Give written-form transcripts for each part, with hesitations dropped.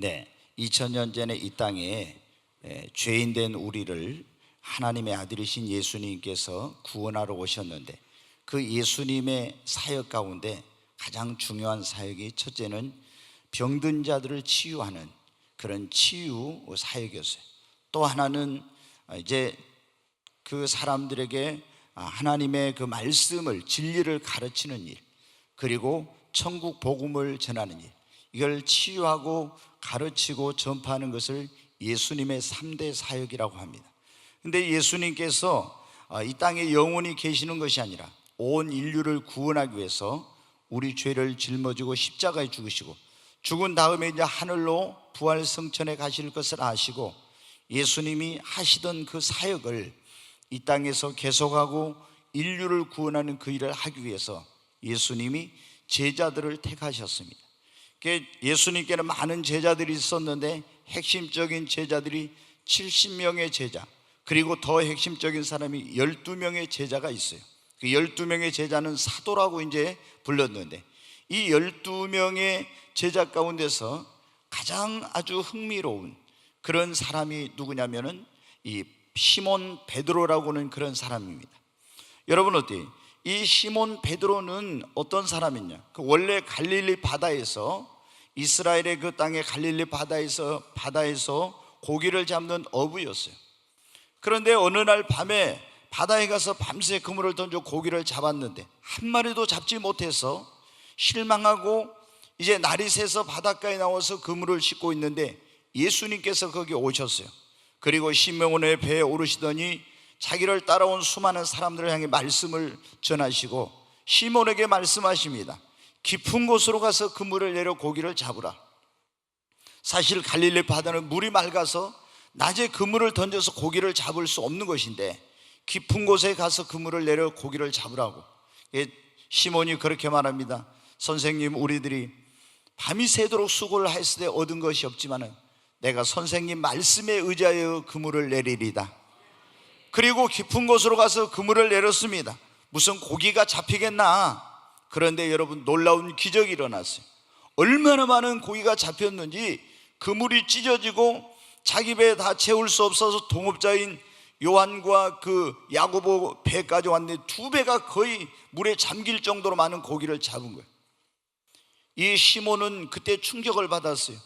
네, 2000년 전에 이 땅에 죄인된 우리를 하나님의 아들이신 예수님께서 구원하러 오셨는데, 그 예수님의 사역 가운데 가장 중요한 사역이, 첫째는 병든 자들을 치유하는 그런 치유 사역이었어요. 또 하나는 이제 그 사람들에게 하나님의 그 말씀을, 진리를 가르치는 일, 그리고 천국 복음을 전하는 일, 이걸 치유하고 가르치고 전파하는 것을 예수님의 3대 사역이라고 합니다. 근데 예수님께서 이 땅에 영원히 계시는 것이 아니라 온 인류를 구원하기 위해서 우리 죄를 짊어지고 십자가에 죽으시고, 죽은 다음에 이제 하늘로 부활 성천에 가실 것을 아시고, 예수님이 하시던 그 사역을 이 땅에서 계속하고 인류를 구원하는 그 일을 하기 위해서 예수님이 제자들을 택하셨습니다. 예수님께는 많은 제자들이 있었는데, 핵심적인 제자들이 70명의 제자, 그리고 더 핵심적인 사람이 12명의 제자가 있어요. 그 12명의 제자는 사도라고 이제 불렀는데, 이 12명의 제자 가운데서 가장 아주 흥미로운 그런 사람이 누구냐면은 이 시몬 베드로라고 하는 그런 사람입니다. 여러분 어때요? 이 시몬 베드로는 어떤 사람이냐? 그 원래 갈릴리 바다에서, 이스라엘의 그 땅의 갈릴리 바다에서 고기를 잡는 어부였어요. 그런데 어느 날 밤에 바다에 가서 밤새 그물을 던져 고기를 잡았는데 한 마리도 잡지 못해서 실망하고 이제 날이 새서 바닷가에 나와서 그물을 씻고 있는데 예수님께서 거기 오셨어요. 그리고 시몬의 배에 오르시더니 자기를 따라온 수많은 사람들을 향해 말씀을 전하시고 시몬에게 말씀하십니다. 깊은 곳으로 가서 그물을 내려 고기를 잡으라. 사실 갈릴리 바다는 물이 맑아서 낮에 그물을 던져서 고기를 잡을 수 없는 것인데, 깊은 곳에 가서 그물을 내려 고기를 잡으라고. 시몬이 그렇게 말합니다. 선생님, 우리들이 밤이 새도록 수고를 했을 때 얻은 것이 없지만 내가 선생님 말씀에 의지하여 그물을 내리리다. 그리고 깊은 곳으로 가서 그물을 내렸습니다. 무슨 고기가 잡히겠나? 그런데 여러분, 놀라운 기적이 일어났어요. 얼마나 많은 고기가 잡혔는지 그물이 찢어지고 자기 배에 다 채울 수 없어서 동업자인 요한과 그 야고보 배까지 왔는데 2배가 거의 물에 잠길 정도로 많은 고기를 잡은 거예요. 이 시몬은 그때 충격을 받았어요.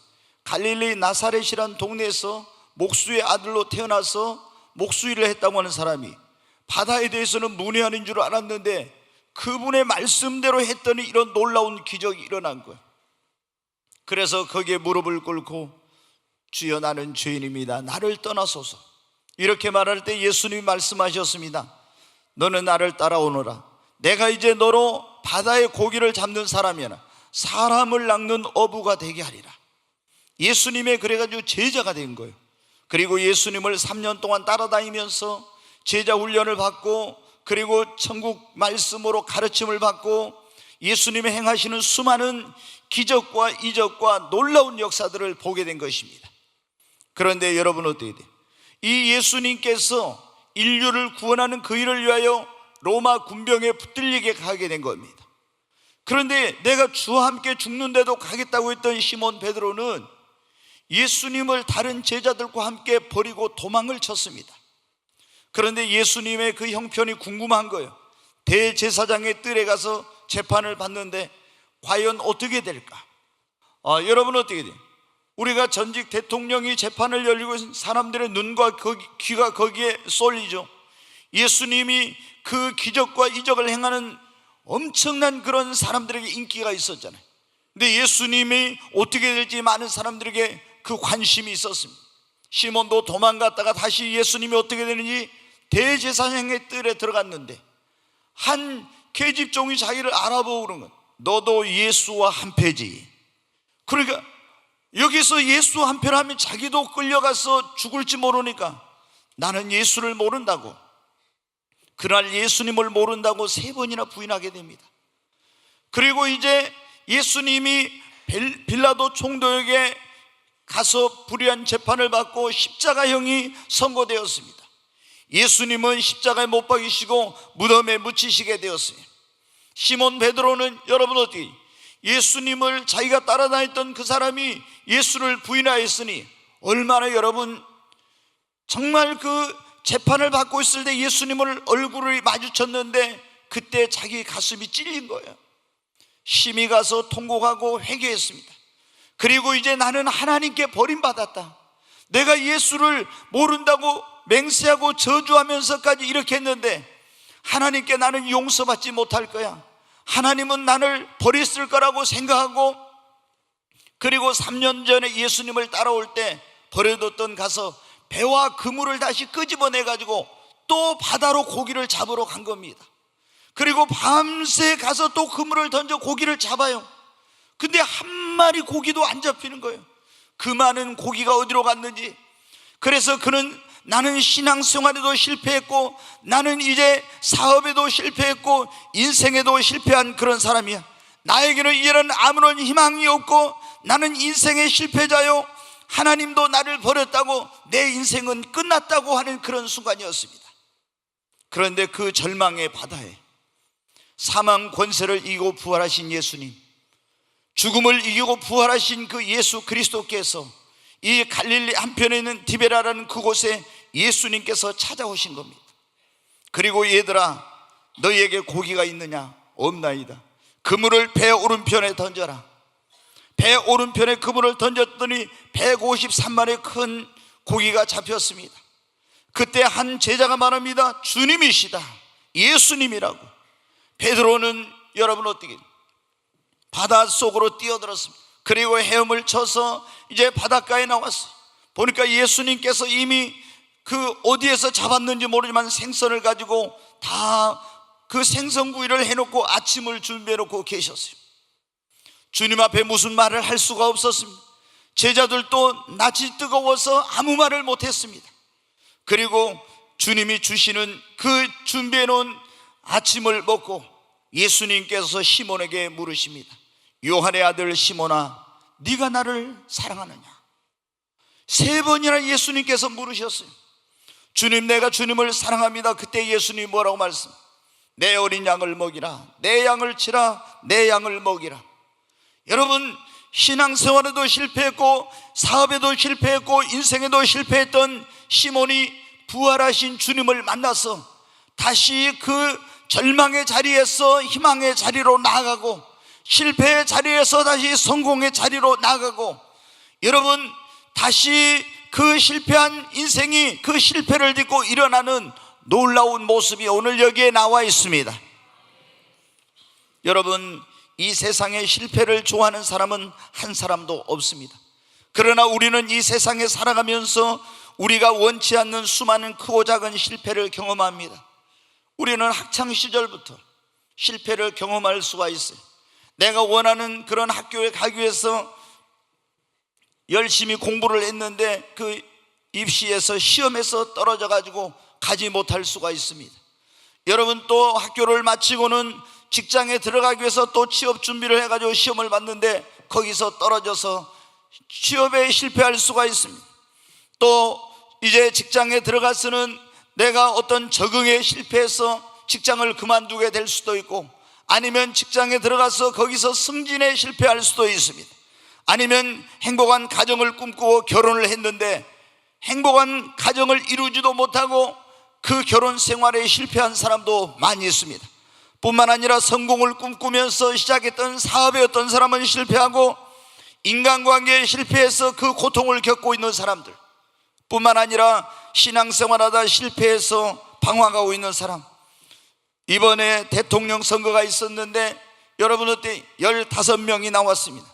갈릴리 나사렛이란 동네에서 목수의 아들로 태어나서 목수일을 했다고 하는 사람이 바다에 대해서는 문외한인 줄 알았는데 그분의 말씀대로 했더니 이런 놀라운 기적이 일어난 거예요. 그래서 거기에 무릎을 꿇고 주여, 나는 죄인입니다. 나를 떠나소서. 이렇게 말할 때 예수님이 말씀하셨습니다. 너는 나를 따라오너라. 내가 이제 너로 바다의 고기를 잡는 사람이나 사람을 낚는 어부가 되게 하리라. 예수님의 그래가지고 제자가 된 거예요. 그리고 예수님을 3년 동안 따라다니면서 제자 훈련을 받고, 그리고 천국 말씀으로 가르침을 받고 예수님이 행하시는 수많은 기적과 이적과 놀라운 역사들을 보게 된 것입니다. 그런데 여러분 어떻게 돼요? 이 예수님께서 인류를 구원하는 그 일을 위하여 로마 군병에 붙들리게 가게 된 겁니다. 그런데 내가 주와 함께 죽는데도 가겠다고 했던 시몬 베드로는 예수님을 다른 제자들과 함께 버리고 도망을 쳤습니다. 그런데 예수님의 그 형편이 궁금한 거예요. 대제사장의 뜰에 가서 재판을 받는데 과연 어떻게 될까? 여러분 어떻게 돼요? 우리가 전직 대통령이 재판을 열리고 사람들의 눈과 귀가 거기에 쏠리죠. 예수님이 그 기적과 이적을 행하는 엄청난 그런 사람들에게 인기가 있었잖아요. 근데 예수님이 어떻게 될지 많은 사람들에게 그 관심이 있었습니다. 시몬도 도망갔다가 다시 예수님이 어떻게 되는지 대제사장의 뜰에 들어갔는데 한 계집종이 자기를 알아보고 그런 거예요. 너도 예수와 한패지. 그러니까 여기서 예수와 한패라면 자기도 끌려가서 죽을지 모르니까 나는 예수를 모른다고, 그날 예수님을 모른다고 3번이나 부인하게 됩니다. 그리고 이제 예수님이 빌라도 총독에게 가서 불의한 재판을 받고 십자가형이 선고되었습니다. 예수님은 십자가에 못 박이시고 무덤에 묻히시게 되었어요. 시몬 베드로는 여러분 어떻게, 예수님을 자기가 따라다녔던 그 사람이 예수를 부인하였으니 얼마나 여러분 정말 그 재판을 받고 있을 때 예수님을 얼굴을 마주쳤는데 그때 자기 가슴이 찔린 거예요. 심히 가서 통곡하고 회개했습니다. 그리고 이제 나는 하나님께 버림받았다, 내가 예수를 모른다고 맹세하고 저주하면서까지 이렇게 했는데 하나님께 나는 용서받지 못할 거야, 하나님은 나를 버렸을 거라고 생각하고, 그리고 3년 전에 예수님을 따라올 때 버려뒀던 가서 배와 그물을 다시 끄집어내 가지고 또 바다로 고기를 잡으러 간 겁니다. 그리고 밤새 가서 또 그물을 던져 고기를 잡아요. 근데 한 마리 고기도 안 잡히는 거예요. 그 많은 고기가 어디로 갔는지. 그래서 그는 나는 신앙생활에도 실패했고 나는 이제 사업에도 실패했고 인생에도 실패한 그런 사람이야, 나에게는 이제는 아무런 희망이 없고 나는 인생의 실패자요, 하나님도 나를 버렸다고 내 인생은 끝났다고 하는 그런 순간이었습니다. 그런데 그 절망의 바다에 사망 권세를 이기고 부활하신 예수님, 죽음을 이기고 부활하신 그 예수 그리스도께서 이 갈릴리 한편에 있는 디베라라는 그곳에 예수님께서 찾아오신 겁니다. 그리고 얘들아, 너희에게 고기가 있느냐? 없나이다. 그물을 배 오른편에 던져라. 배 오른편에 그물을 던졌더니 153마리의 큰 고기가 잡혔습니다. 그때 한 제자가 말합니다. 주님이시다, 예수님이라고. 베드로는 여러분 어떻게 바닷속으로 뛰어들었습니다. 그리고 헤엄을 쳐서 이제 바닷가에 나왔어요. 보니까 예수님께서 이미 그 어디에서 잡았는지 모르지만 생선을 가지고 다 그 생선구이를 해놓고 아침을 준비해놓고 계셨어요. 주님 앞에 무슨 말을 할 수가 없었습니다. 제자들도 낯이 뜨거워서 아무 말을 못했습니다. 그리고 주님이 주시는 그 준비해놓은 아침을 먹고 예수님께서 시몬에게 물으십니다. 요한의 아들 시몬아, 네가 나를 사랑하느냐? 3번이나 예수님께서 물으셨어요. 주님, 내가 주님을 사랑합니다. 그때 예수님이 뭐라고 말씀합니다. 내 어린 양을 먹이라, 내 양을 치라, 내 양을 먹이라. 여러분, 신앙생활에도 실패했고 사업에도 실패했고 인생에도 실패했던 시몬이 부활하신 주님을 만나서 다시 그 절망의 자리에서 희망의 자리로 나아가고 실패의 자리에서 다시 성공의 자리로 나아가고, 여러분 다시 그 실패한 인생이 그 실패를 딛고 일어나는 놀라운 모습이 오늘 여기에 나와 있습니다. 여러분, 이 세상에 실패를 좋아하는 사람은 한 사람도 없습니다. 그러나 우리는 이 세상에 살아가면서 우리가 원치 않는 수많은 크고 작은 실패를 경험합니다. 우리는 학창시절부터 실패를 경험할 수가 있어요. 내가 원하는 그런 학교에 가기 위해서 열심히 공부를 했는데 그 입시에서 시험에서 떨어져 가지고 가지 못할 수가 있습니다. 여러분, 또 학교를 마치고는 직장에 들어가기 위해서 또 취업 준비를 해가지고 시험을 봤는데 거기서 떨어져서 취업에 실패할 수가 있습니다. 또 이제 직장에 들어가서는 내가 어떤 적응에 실패해서 직장을 그만두게 될 수도 있고, 아니면 직장에 들어가서 거기서 승진에 실패할 수도 있습니다. 아니면 행복한 가정을 꿈꾸고 결혼을 했는데 행복한 가정을 이루지도 못하고 그 결혼 생활에 실패한 사람도 많이 있습니다. 뿐만 아니라 성공을 꿈꾸면서 시작했던 사업에 어떤 사람은 실패하고 인간관계에 실패해서 그 고통을 겪고 있는 사람들, 뿐만 아니라 신앙생활하다 실패해서 방황하고 있는 사람. 이번에 대통령 선거가 있었는데 여러분 어때? 15명이 나왔습니다.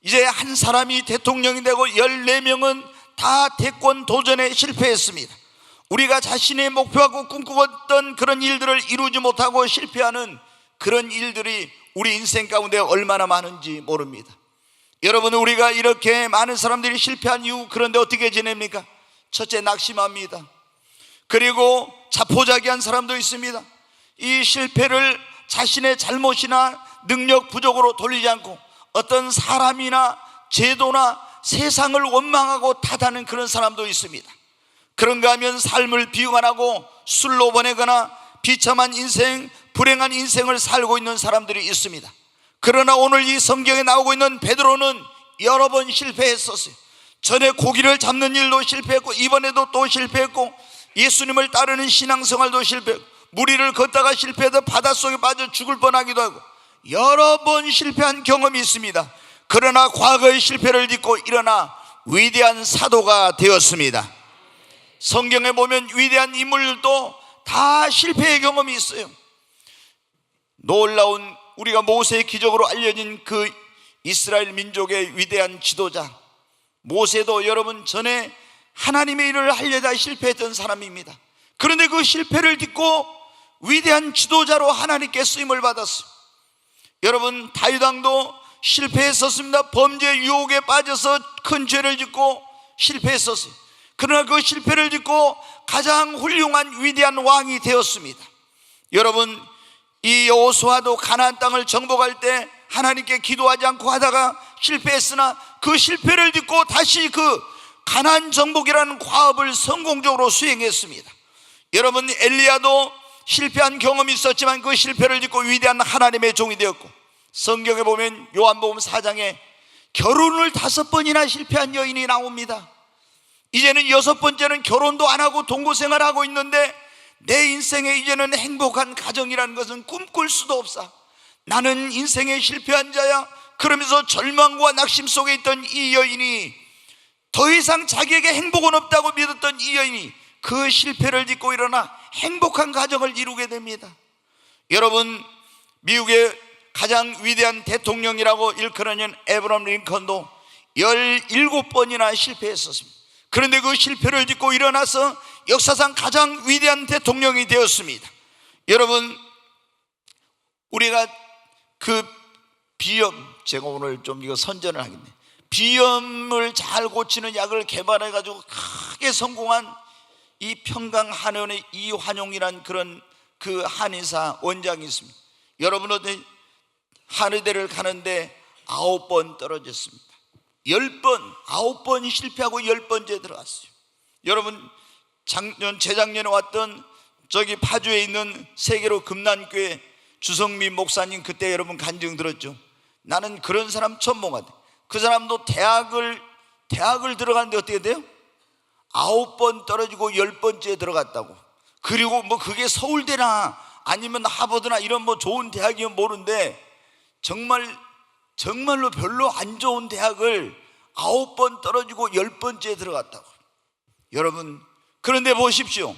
이제 한 사람이 대통령이 되고 14명은 다 대권 도전에 실패했습니다. 우리가 자신의 목표하고 꿈꾸었던 그런 일들을 이루지 못하고 실패하는 그런 일들이 우리 인생 가운데 얼마나 많은지 모릅니다. 여러분, 우리가 이렇게 많은 사람들이 실패한 이후 그런데 어떻게 지냅니까? 첫째, 낙심합니다. 그리고 자포자기한 사람도 있습니다. 이 실패를 자신의 잘못이나 능력 부족으로 돌리지 않고 어떤 사람이나 제도나 세상을 원망하고 탓하는 그런 사람도 있습니다. 그런가 하면 삶을 비관하고 술로 보내거나 비참한 인생, 불행한 인생을 살고 있는 사람들이 있습니다. 그러나 오늘 이 성경에 나오고 있는 베드로는 여러 번 실패했었어요. 전에 고기를 잡는 일도 실패했고, 이번에도 또 실패했고, 예수님을 따르는 신앙생활도 실패했고, 무리를 걷다가 실패해서 바닷속에 빠져 죽을 뻔하기도 하고 여러 번 실패한 경험이 있습니다. 그러나 과거의 실패를 딛고 일어나 위대한 사도가 되었습니다. 성경에 보면 위대한 인물들도 다 실패의 경험이 있어요. 놀라운, 우리가 모세의 기적으로 알려진 그 이스라엘 민족의 위대한 지도자 모세도 여러분 전에 하나님의 일을 하려다 실패했던 사람입니다. 그런데 그 실패를 딛고 위대한 지도자로 하나님께 쓰임을 받았어요. 여러분 다윗 왕도 실패했었습니다. 범죄 유혹에 빠져서 큰 죄를 짓고 실패했었어요. 그러나 그 실패를 딛고 가장 훌륭한 위대한 왕이 되었습니다. 여러분 이 여호수아도 가나안 땅을 정복할 때 하나님께 기도하지 않고 하다가 실패했으나 그 실패를 딛고 다시 그 가나안 정복이라는 과업을 성공적으로 수행했습니다. 여러분 엘리야도 실패한 경험이 있었지만 그 실패를 딛고 위대한 하나님의 종이 되었고, 성경에 보면 요한복음 4장에 결혼을 5번이나 실패한 여인이 나옵니다. 이제는 6번째는 결혼도 안 하고 동거생활을 하고 있는데 내 인생에 이제는 행복한 가정이라는 것은 꿈꿀 수도 없어. 나는 인생에 실패한 자야. 그러면서 절망과 낙심 속에 있던 이 여인이, 더 이상 자기에게 행복은 없다고 믿었던 이 여인이 그 실패를 딛고 일어나 행복한 가정을 이루게 됩니다. 여러분 미국의 가장 위대한 대통령이라고 일컬어진 에브라함 링컨도 17번이나 실패했었습니다. 그런데 그 실패를 딛고 일어나서 역사상 가장 위대한 대통령이 되었습니다. 여러분 우리가 그 비염, 제가 오늘 좀 이거 선전을 하겠네. 비염을 잘 고치는 약을 개발해 가지고 크게 성공한 이 평강 한의원의 이환용이란 그런 그 한의사 원장이 있습니다. 여러분 어때? 한의대를 가는데 9번 떨어졌습니다. 10번, 9번이 실패하고 10번째 들어갔어요. 여러분 재작년에 왔던 저기 파주에 있는 세계로 금난교회 주성민 목사님, 그때 여러분 간증 들었죠? 나는 그런 사람 처음 본 것 같아요. 그 사람도 대학을 들어갔는데 어떻게 돼요? 9번 떨어지고 10번째 들어갔다고. 그리고 뭐 그게 서울대나 아니면 하버드나 이런 뭐 좋은 대학이면 모르는데 정말로 별로 안 좋은 대학을 9번 떨어지고 10번째 들어갔다고. 여러분 그런데 보십시오.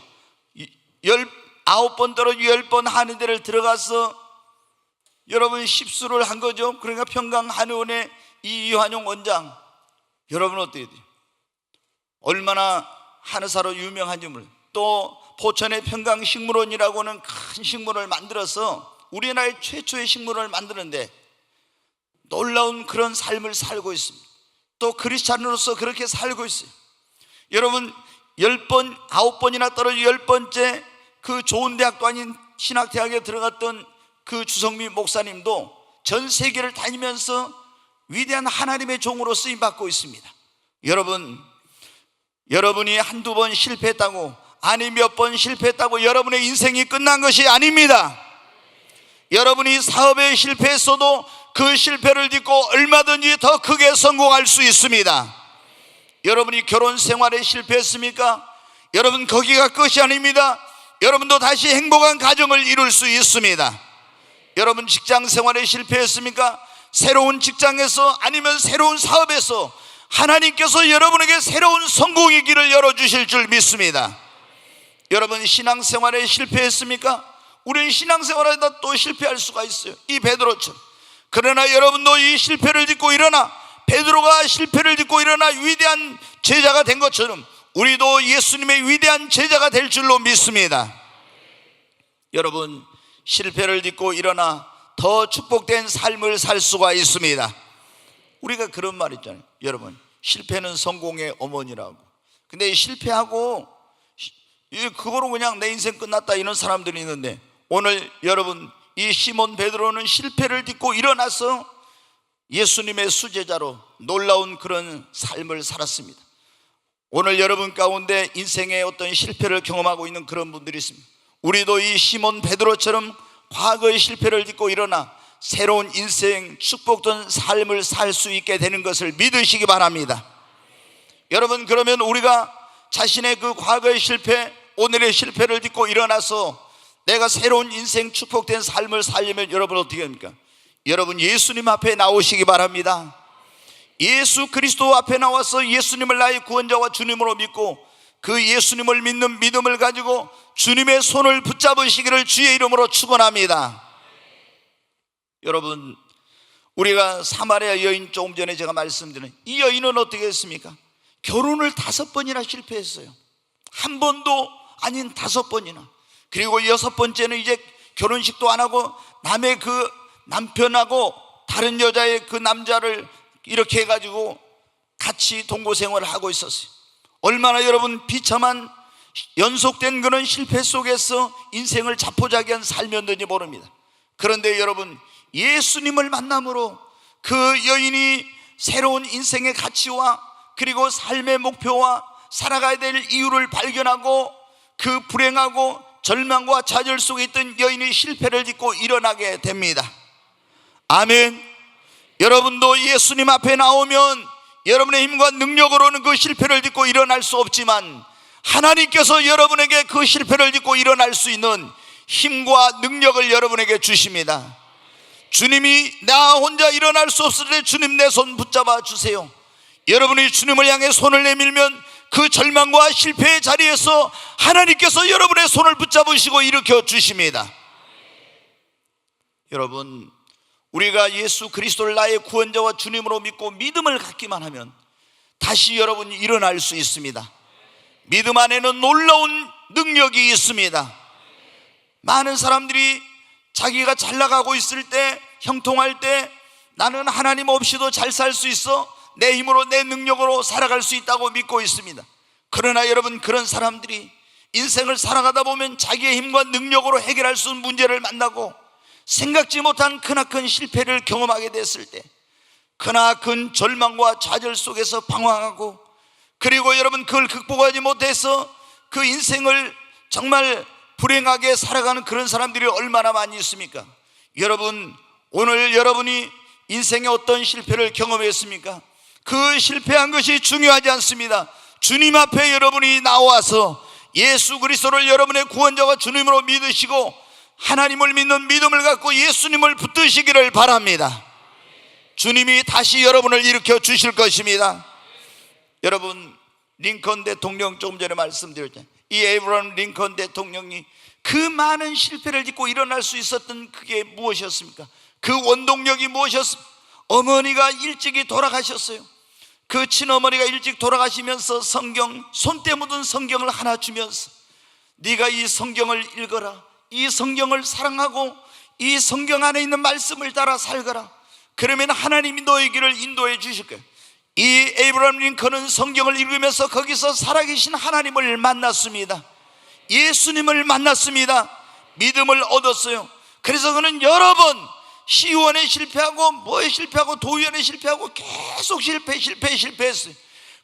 9번 떨어지고 10번 한의대를 들어가서 여러분 십수를 한 거죠. 그러니까 평강 한의원의 이환용 원장, 여러분 어떻게 돼요? 얼마나 한의사로 유명한지 몰라요. 또 포천의 평강식물원이라고는 큰 식물을 만들어서 우리나라의 최초의 식물원을 만드는데 놀라운 그런 삶을 살고 있습니다. 또 크리스찬으로서 그렇게 살고 있어요. 여러분 10번, 9번이나 떨어지고 10번째 그 좋은 대학도 아닌 신학대학에 들어갔던 그 주성민 목사님도 전 세계를 다니면서 위대한 하나님의 종으로 쓰임받고 있습니다. 여러분이 한두 번 실패했다고, 아니 몇 번 실패했다고 여러분의 인생이 끝난 것이 아닙니다. 여러분이 사업에 실패했어도 그 실패를 딛고 얼마든지 더 크게 성공할 수 있습니다. 여러분이 결혼 생활에 실패했습니까? 여러분 거기가 끝이 아닙니다. 여러분도 다시 행복한 가정을 이룰 수 있습니다. 여러분 직장 생활에 실패했습니까? 새로운 직장에서 아니면 새로운 사업에서 하나님께서 여러분에게 새로운 성공의 길을 열어주실 줄 믿습니다. 여러분 신앙생활에 실패했습니까? 우리는 신앙생활에다 또 실패할 수가 있어요. 이 베드로처럼. 그러나 여러분도 이 실패를 딛고 일어나, 베드로가 실패를 딛고 일어나 위대한 제자가 된 것처럼 우리도 예수님의 위대한 제자가 될 줄로 믿습니다. 여러분 실패를 딛고 일어나 더 축복된 삶을 살 수가 있습니다. 우리가 그런 말 있잖아요. 여러분 실패는 성공의 어머니라고. 근데 실패하고 그거로 그냥 내 인생 끝났다 이런 사람들이 있는데, 오늘 여러분 이 시몬 베드로는 실패를 딛고 일어나서 예수님의 수제자로 놀라운 그런 삶을 살았습니다. 오늘 여러분 가운데 인생의 어떤 실패를 경험하고 있는 그런 분들이 있습니다. 우리도 이 시몬 베드로처럼 과거의 실패를 딛고 일어나 새로운 인생 축복된 삶을 살 수 있게 되는 것을 믿으시기 바랍니다. 여러분, 그러면 우리가 자신의 그 과거의 실패, 오늘의 실패를 딛고 일어나서 내가 새로운 인생 축복된 삶을 살려면 여러분 어떻게 합니까? 여러분, 예수님 앞에 나오시기 바랍니다. 예수 그리스도 앞에 나와서 예수님을 나의 구원자와 주님으로 믿고 그 예수님을 믿는 믿음을 가지고 주님의 손을 붙잡으시기를 주의 이름으로 축원합니다. 여러분, 우리가 사마리아 여인, 조금 전에 제가 말씀드린 이 여인은 어떻게 했습니까? 결혼을 5번이나 실패했어요. 한 번도 아닌 5번이나. 그리고 6번째는 이제 결혼식도 안 하고 남의 그 남편하고 다른 여자의 그 남자를 이렇게 해가지고 같이 동거생활을 하고 있었어요. 얼마나 여러분 비참한 연속된 그런 실패 속에서 인생을 자포자기한 삶이었는지 모릅니다. 그런데 여러분, 예수님을 만남으로 그 여인이 새로운 인생의 가치와 그리고 삶의 목표와 살아가야 될 이유를 발견하고 그 불행하고 절망과 좌절 속에 있던 여인이 실패를 딛고 일어나게 됩니다. 아멘. 여러분도 예수님 앞에 나오면 여러분의 힘과 능력으로는 그 실패를 딛고 일어날 수 없지만 하나님께서 여러분에게 그 실패를 딛고 일어날 수 있는 힘과 능력을 여러분에게 주십니다. 주님이 나 혼자 일어날 수 없을 때 주님 내 손 붙잡아 주세요. 여러분이 주님을 향해 손을 내밀면 그 절망과 실패의 자리에서 하나님께서 여러분의 손을 붙잡으시고 일으켜 주십니다. 여러분, 우리가 예수 그리스도를 나의 구원자와 주님으로 믿고 믿음을 갖기만 하면 다시 여러분이 일어날 수 있습니다. 믿음 안에는 놀라운 능력이 있습니다. 많은 사람들이 자기가 잘 나가고 있을 때, 형통할 때 나는 하나님 없이도 잘 살 수 있어, 내 힘으로 내 능력으로 살아갈 수 있다고 믿고 있습니다. 그러나 여러분, 그런 사람들이 인생을 살아가다 보면 자기의 힘과 능력으로 해결할 수 있는 문제를 만나고 생각지 못한 크나큰 실패를 경험하게 됐을 때 크나큰 절망과 좌절 속에서 방황하고, 그리고 여러분 그걸 극복하지 못해서 그 인생을 정말 불행하게 살아가는 그런 사람들이 얼마나 많이 있습니까? 여러분, 오늘 여러분이 인생의 어떤 실패를 경험했습니까? 그 실패한 것이 중요하지 않습니다. 주님 앞에 여러분이 나와서 예수 그리스도를 여러분의 구원자와 주님으로 믿으시고 하나님을 믿는 믿음을 갖고 예수님을 붙드시기를 바랍니다. 주님이 다시 여러분을 일으켜 주실 것입니다. 여러분, 링컨 대통령 조금 전에 말씀드렸잖아요. 이 에이브러함 링컨 대통령이 그 많은 실패를 딛고 일어날 수 있었던 그게 무엇이었습니까? 그 원동력이 무엇이었습니까? 어머니가 일찍이 돌아가셨어요. 그 친어머니가 일찍 돌아가시면서 성경, 손때 묻은 성경을 하나 주면서 네가 이 성경을 읽어라, 이 성경을 사랑하고 이 성경 안에 있는 말씀을 따라 살거라. 그러면 하나님이 너의 길을 인도해 주실 거예요. 이 에이브러함 링컨은 성경을 읽으면서 거기서 살아계신 하나님을 만났습니다. 예수님을 만났습니다. 믿음을 얻었어요. 그래서 그는 여러 번 시의원에 실패하고 뭐에 실패하고 도의원에 실패하고 계속 실패했어요.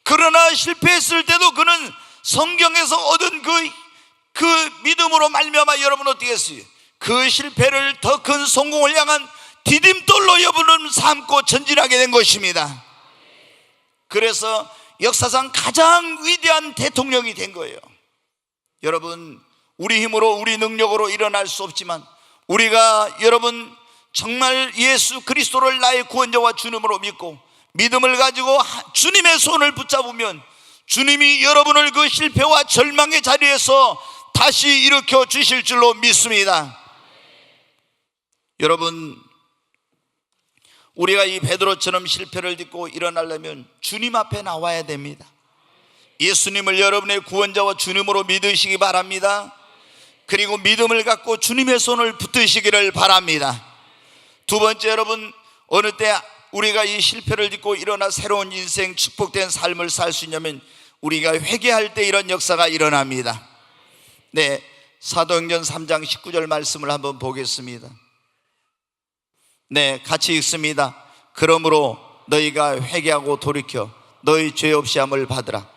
그러나 실패했을 때도 그는 성경에서 얻은 그 믿음으로 말미암아 여러분 어떻게 했어요? 그 실패를 더 큰 성공을 향한 디딤돌로 여러분은 삼고 전진하게 된 것입니다. 그래서 역사상 가장 위대한 대통령이 된 거예요. 여러분, 우리 힘으로 우리 능력으로 일어날 수 없지만 우리가 여러분 정말 예수 그리스도를 나의 구원자와 주님으로 믿고 믿음을 가지고 주님의 손을 붙잡으면 주님이 여러분을 그 실패와 절망의 자리에서 다시 일으켜 주실 줄로 믿습니다. 여러분, 우리가 이 베드로처럼 실패를 딛고 일어나려면 주님 앞에 나와야 됩니다. 예수님을 여러분의 구원자와 주님으로 믿으시기 바랍니다. 그리고 믿음을 갖고 주님의 손을 붙드시기를 바랍니다. 두 번째, 여러분, 어느 때 우리가 이 실패를 딛고 일어나 새로운 인생 축복된 삶을 살 수 있냐면 우리가 회개할 때 이런 역사가 일어납니다. 네, 사도행전 3장 19절 말씀을 한번 보겠습니다. 네, 같이 읽습니다. 그러므로 너희가 회개하고 돌이켜 너희 죄 없이 함을 받으라.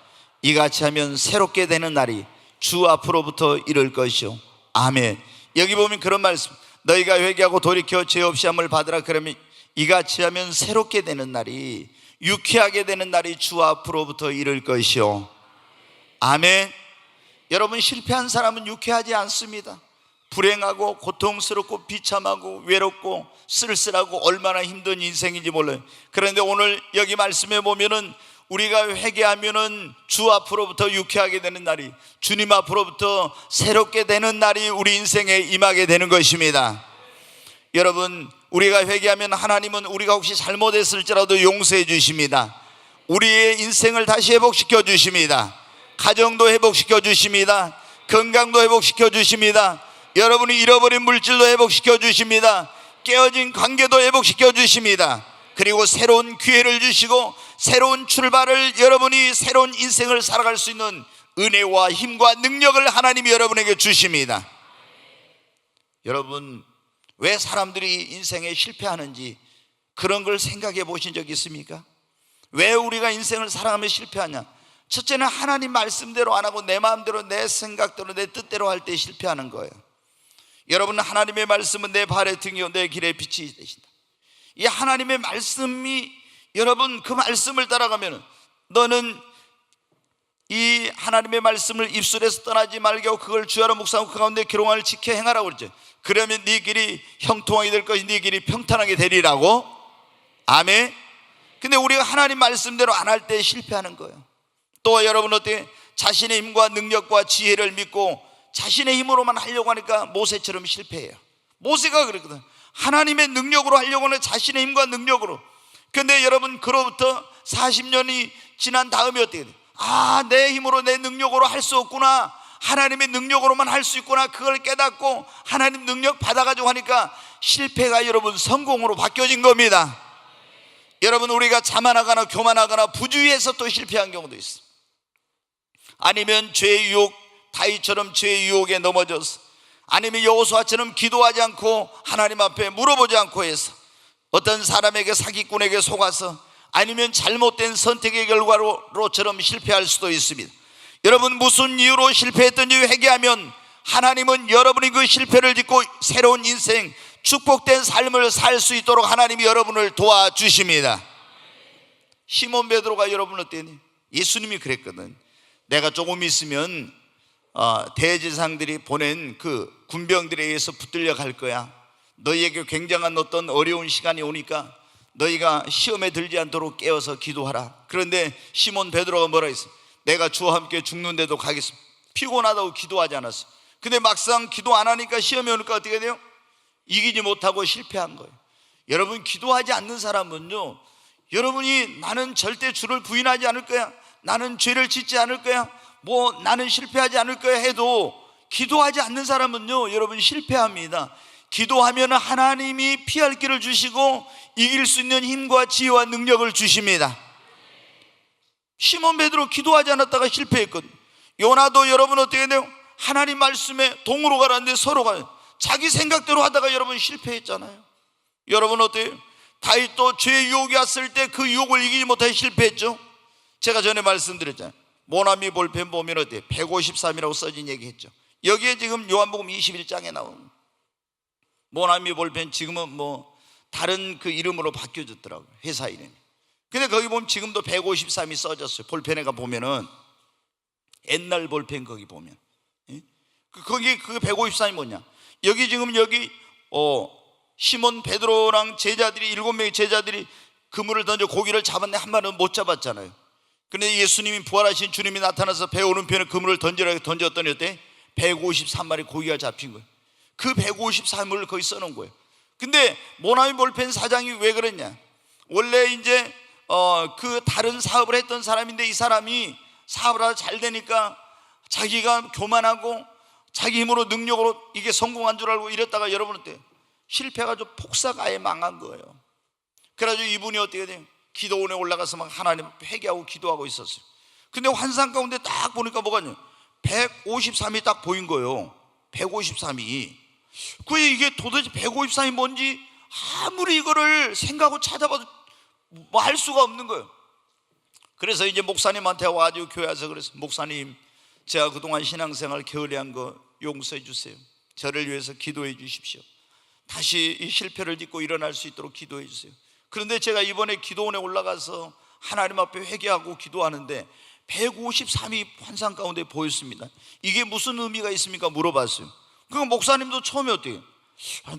이같이 하면 새롭게 되는 날이 주 앞으로부터 이를 것이요. 아멘. 여기 보면 그런 말씀, 너희가 회개하고 돌이켜 죄 없이 함을 받으라. 그러면 이같이 하면 새롭게 되는 날이, 유쾌하게 되는 날이 주 앞으로부터 이를 것이요. 아멘. 여러분, 실패한 사람은 유쾌하지 않습니다. 불행하고 고통스럽고 비참하고 외롭고 쓸쓸하고 얼마나 힘든 인생인지 몰라요. 그런데 오늘 여기 말씀해 보면은 우리가 회개하면은 주 앞으로부터 유쾌하게 되는 날이, 주님 앞으로부터 새롭게 되는 날이 우리 인생에 임하게 되는 것입니다. 여러분, 우리가 회개하면 하나님은 우리가 혹시 잘못했을지라도 용서해 주십니다. 우리의 인생을 다시 회복시켜 주십니다. 가정도 회복시켜 주십니다. 건강도 회복시켜 주십니다. 여러분이 잃어버린 물질도 회복시켜 주십니다. 깨어진 관계도 회복시켜 주십니다. 그리고 새로운 기회를 주시고 새로운 출발을, 여러분이 새로운 인생을 살아갈 수 있는 은혜와 힘과 능력을 하나님이 여러분에게 주십니다. 여러분, 왜 사람들이 인생에 실패하는지 그런 걸 생각해 보신 적 있습니까? 왜 우리가 인생을 살아가며 실패하냐? 첫째는 하나님 말씀대로 안 하고 내 마음대로, 내 생각대로, 내 뜻대로 할 때 실패하는 거예요. 여러분, 하나님의 말씀은 내 발의 등이요 내 길의 빛이 되신다. 이 하나님의 말씀이, 여러분, 그 말씀을 따라가면 너는 이 하나님의 말씀을 입술에서 떠나지 말게 하고 그걸 주야로 묵상하고 그 가운데 기록을 지켜 행하라고 그러죠. 그러면 네 길이 형통하게 될 것이, 네 길이 평탄하게 되리라고. 아멘. 근데 우리가 하나님 말씀대로 안 할 때 실패하는 거예요. 또 여러분, 어떻게 자신의 힘과 능력과 지혜를 믿고 자신의 힘으로만 하려고 하니까 모세처럼 실패해요. 모세가 그랬거든. 하나님의 능력으로 하려고 하는, 자신의 힘과 능력으로. 근데 여러분, 그로부터 40년이 지난 다음에 어떻게 돼요? 아, 내 힘으로, 내 능력으로 할 수 없구나, 하나님의 능력으로만 할 수 있구나, 그걸 깨닫고 하나님 능력 받아가지고 하니까 실패가 여러분 성공으로 바뀌어진 겁니다. 여러분, 우리가 자만하거나 교만하거나 부주의해서 또 실패한 경우도 있어요. 아니면 죄의 유혹, 다윗처럼 죄의 유혹에 넘어져서, 아니면 여호수아처럼 기도하지 않고 하나님 앞에 물어보지 않고 해서, 어떤 사람에게, 사기꾼에게 속아서, 아니면 잘못된 선택의 결과로처럼 실패할 수도 있습니다. 여러분, 무슨 이유로 실패했든지 회개하면 하나님은 여러분이 그 실패를 딛고 새로운 인생, 축복된 삶을 살 수 있도록 하나님이 여러분을 도와주십니다. 시몬 베드로가 여러분 어때니? 예수님이 그랬거든. 내가 조금 있으면 대제사장들이 보낸 그 군병들에 의해서 붙들려 갈 거야. 너희에게 굉장한 어떤 어려운 시간이 오니까 너희가 시험에 들지 않도록 깨어서 기도하라. 그런데 시몬 베드로가 뭐라 했어? 내가 주와 함께 죽는데도 가겠습니다. 피곤하다고 기도하지 않았어. 근데 막상 기도 안 하니까 시험이 오니까 어떻게 돼요? 이기지 못하고 실패한 거예요. 여러분, 기도하지 않는 사람은요, 여러분이 나는 절대 주를 부인하지 않을 거야, 나는 죄를 짓지 않을 거야, 뭐 나는 실패하지 않을 거야 해도 기도하지 않는 사람은요, 여러분 실패합니다. 기도하면 하나님이 피할 길을 주시고 이길 수 있는 힘과 지혜와 능력을 주십니다. 시몬 베드로 기도하지 않았다가 실패했거든요. 요나도 여러분 어떻게 돼요? 하나님 말씀에 동으로 가라는데 서로 가요. 자기 생각대로 하다가 여러분 실패했잖아요. 여러분 어때요? 다윗도 죄의 유혹이 왔을 때 그 유혹을 이기지 못해 실패했죠. 제가 전에 말씀드렸잖아요. 모나미 볼펜 보면 어때요? 153이라고 써진 얘기했죠. 여기에 지금 요한복음 21장에 나오는 모나미 볼펜, 지금은 뭐 다른 그 이름으로 바뀌어졌더라고요, 회사 이름이. 근데 거기 보면 지금도 153이 써졌어요. 볼펜에 가 보면은 옛날 볼펜 거기 보면, 거기 그 153이 뭐냐? 여기 지금 여기 시몬 베드로랑 제자들이, 7명의 제자들이 그물을 던져 고기를 잡았는데 한 마리는 못 잡았잖아요. 그런데 예수님이, 부활하신 주님이 나타나서 배 오른편에 그물을 던지라고 던졌더니 어때? 153마리 고기가 잡힌 거예요. 그 153을 거기 써놓은 거예요. 근데 모나미 볼펜 사장이 왜 그랬냐? 원래 이제 그 다른 사업을 했던 사람인데 이 사람이 사업을 하다 잘 되니까 자기가 교만하고 자기 힘으로 능력으로 이게 성공한 줄 알고 이랬다가 여러분 어때요? 실패해가지고 폭삭 아예 망한 거예요. 그래가지고 이분이 어떻게 돼요? 기도원에 올라가서 막 하나님 회개하고 기도하고 있었어요. 근데 환상 가운데 딱 보니까 뭐가 153이 딱 보인 거예요. 153이. 그게 이게 도대체 153이 뭔지 아무리 이거를 생각하고 찾아봐도 뭐 할 수가 없는 거예요. 그래서 이제 목사님한테 와가지고 교회 와서 그래서, 목사님, 제가 그동안 신앙생활 게을리한 거 용서해 주세요. 저를 위해서 기도해 주십시오. 다시 이 실패를 딛고 일어날 수 있도록 기도해 주세요. 그런데 제가 이번에 기도원에 올라가서 하나님 앞에 회개하고 기도하는데 153이 환상 가운데 보였습니다. 이게 무슨 의미가 있습니까? 물어봤어요. 그 목사님도 처음에 어때요?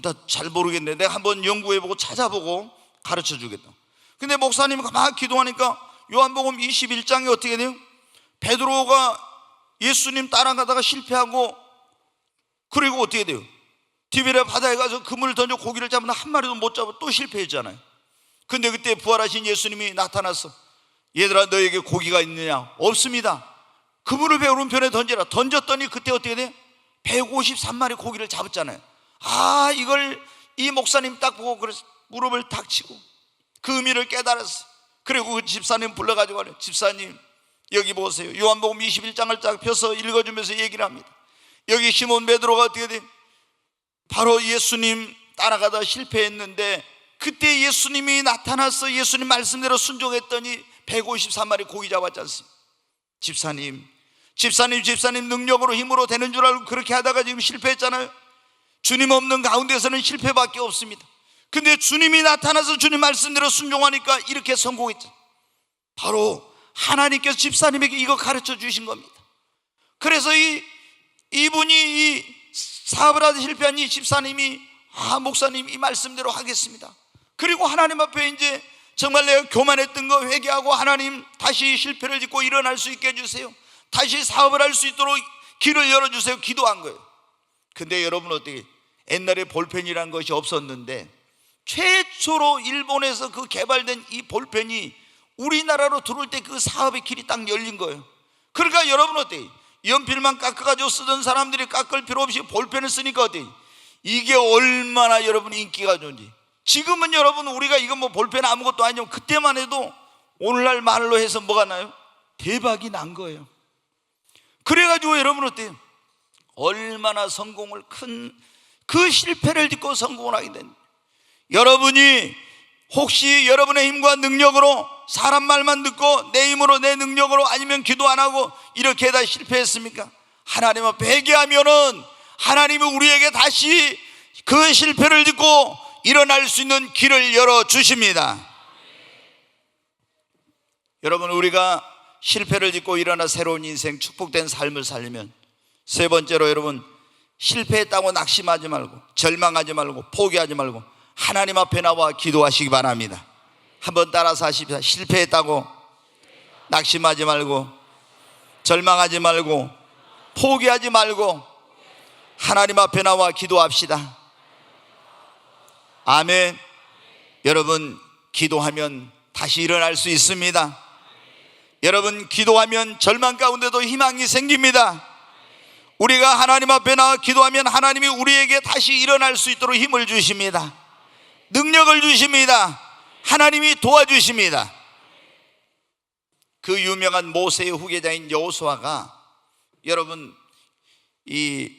나 잘 모르겠네, 내가 한번 연구해보고 찾아보고 가르쳐 주겠다. 근데 목사님이 막 기도하니까 요한복음 21장에 어떻게 돼요? 베드로가 예수님 따라가다가 실패하고, 그리고 어떻게 돼요? 디베랴 바다에 가서 그물을 던져 고기를 잡으나 한 마리도 못 잡아 또 실패했잖아요. 근데 그때 부활하신 예수님이 나타나서 얘들아, 너에게 고기가 있느냐? 없습니다. 그물을 배 오른편에 던져라. 던졌더니 그때 어떻게 돼? 153마리 고기를 잡았잖아요. 이걸 이 목사님 딱 보고 그래서 무릎을 탁 치고 그 의미를 깨달았어. 그리고 그 집사님 불러가지고 그래, 집사님 여기 보세요. 요한복음 21장을 딱 펴서 읽어주면서 얘기를 합니다. 여기 시몬 베드로가 어떻게 돼? 바로 예수님 따라가다 실패했는데 그때 예수님이 나타나서 예수님 말씀대로 순종했더니 153마리 고기 잡았지 않습니까? 집사님 능력으로 힘으로 되는 줄 알고 그렇게 하다가 지금 실패했잖아요. 주님 없는 가운데서는 실패밖에 없습니다. 근데 주님이 나타나서 주님 말씀대로 순종하니까 이렇게 성공했죠. 바로 하나님께서 집사님에게 이거 가르쳐 주신 겁니다. 그래서 이분이 이 사업을 하다 실패한 이 집사님이 목사님 이 말씀대로 하겠습니다. 그리고 하나님 앞에 이제 정말 내가 교만했던 거 회개하고, 하나님 다시 실패를 딛고 일어날 수 있게 해주세요. 다시 사업을 할 수 있도록 길을 열어주세요. 기도한 거예요. 근데 여러분 어떻게, 옛날에 볼펜이라는 것이 없었는데 최초로 일본에서 그 개발된 이 볼펜이 우리나라로 들어올 때 그 사업의 길이 딱 열린 거예요. 그러니까 여러분 어때요? 연필만 깎아가지고 쓰던 사람들이 깎을 필요 없이 볼펜을 쓰니까 어때요? 이게 얼마나 여러분 인기가 좋은지. 지금은 여러분 우리가 이거 뭐 볼펜 아무것도 아니고 그때만 해도 오늘날 말로 해서 뭐가 나요? 대박이 난 거예요. 그래가지고 여러분 어때요? 얼마나 성공을 그 실패를 딛고 성공을 하게 된, 여러분이 혹시 여러분의 힘과 능력으로 사람 말만 듣고 내 힘으로 내 능력으로 아니면 기도 안 하고 이렇게 다 실패했습니까? 하나님 앞에 회개하면은 하나님이 우리에게 다시 그 실패를 딛고 일어날 수 있는 길을 열어주십니다. 여러분, 우리가 실패를 딛고 일어나 새로운 인생, 축복된 삶을 살려면 세 번째로 여러분, 실패했다고 낙심하지 말고 절망하지 말고 포기하지 말고 하나님 앞에 나와 기도하시기 바랍니다. 한번 따라서 하십시다. 실패했다고 낙심하지 말고 절망하지 말고 포기하지 말고 하나님 앞에 나와 기도합시다. 아멘. 여러분, 기도하면 다시 일어날 수 있습니다. 여러분, 기도하면 절망 가운데도 희망이 생깁니다. 우리가 하나님 앞에 나와 기도하면 하나님이 우리에게 다시 일어날 수 있도록 힘을 주십니다. 능력을 주십니다. 하나님이 도와주십니다. 그 유명한 모세의 후계자인 여호수아가 여러분 이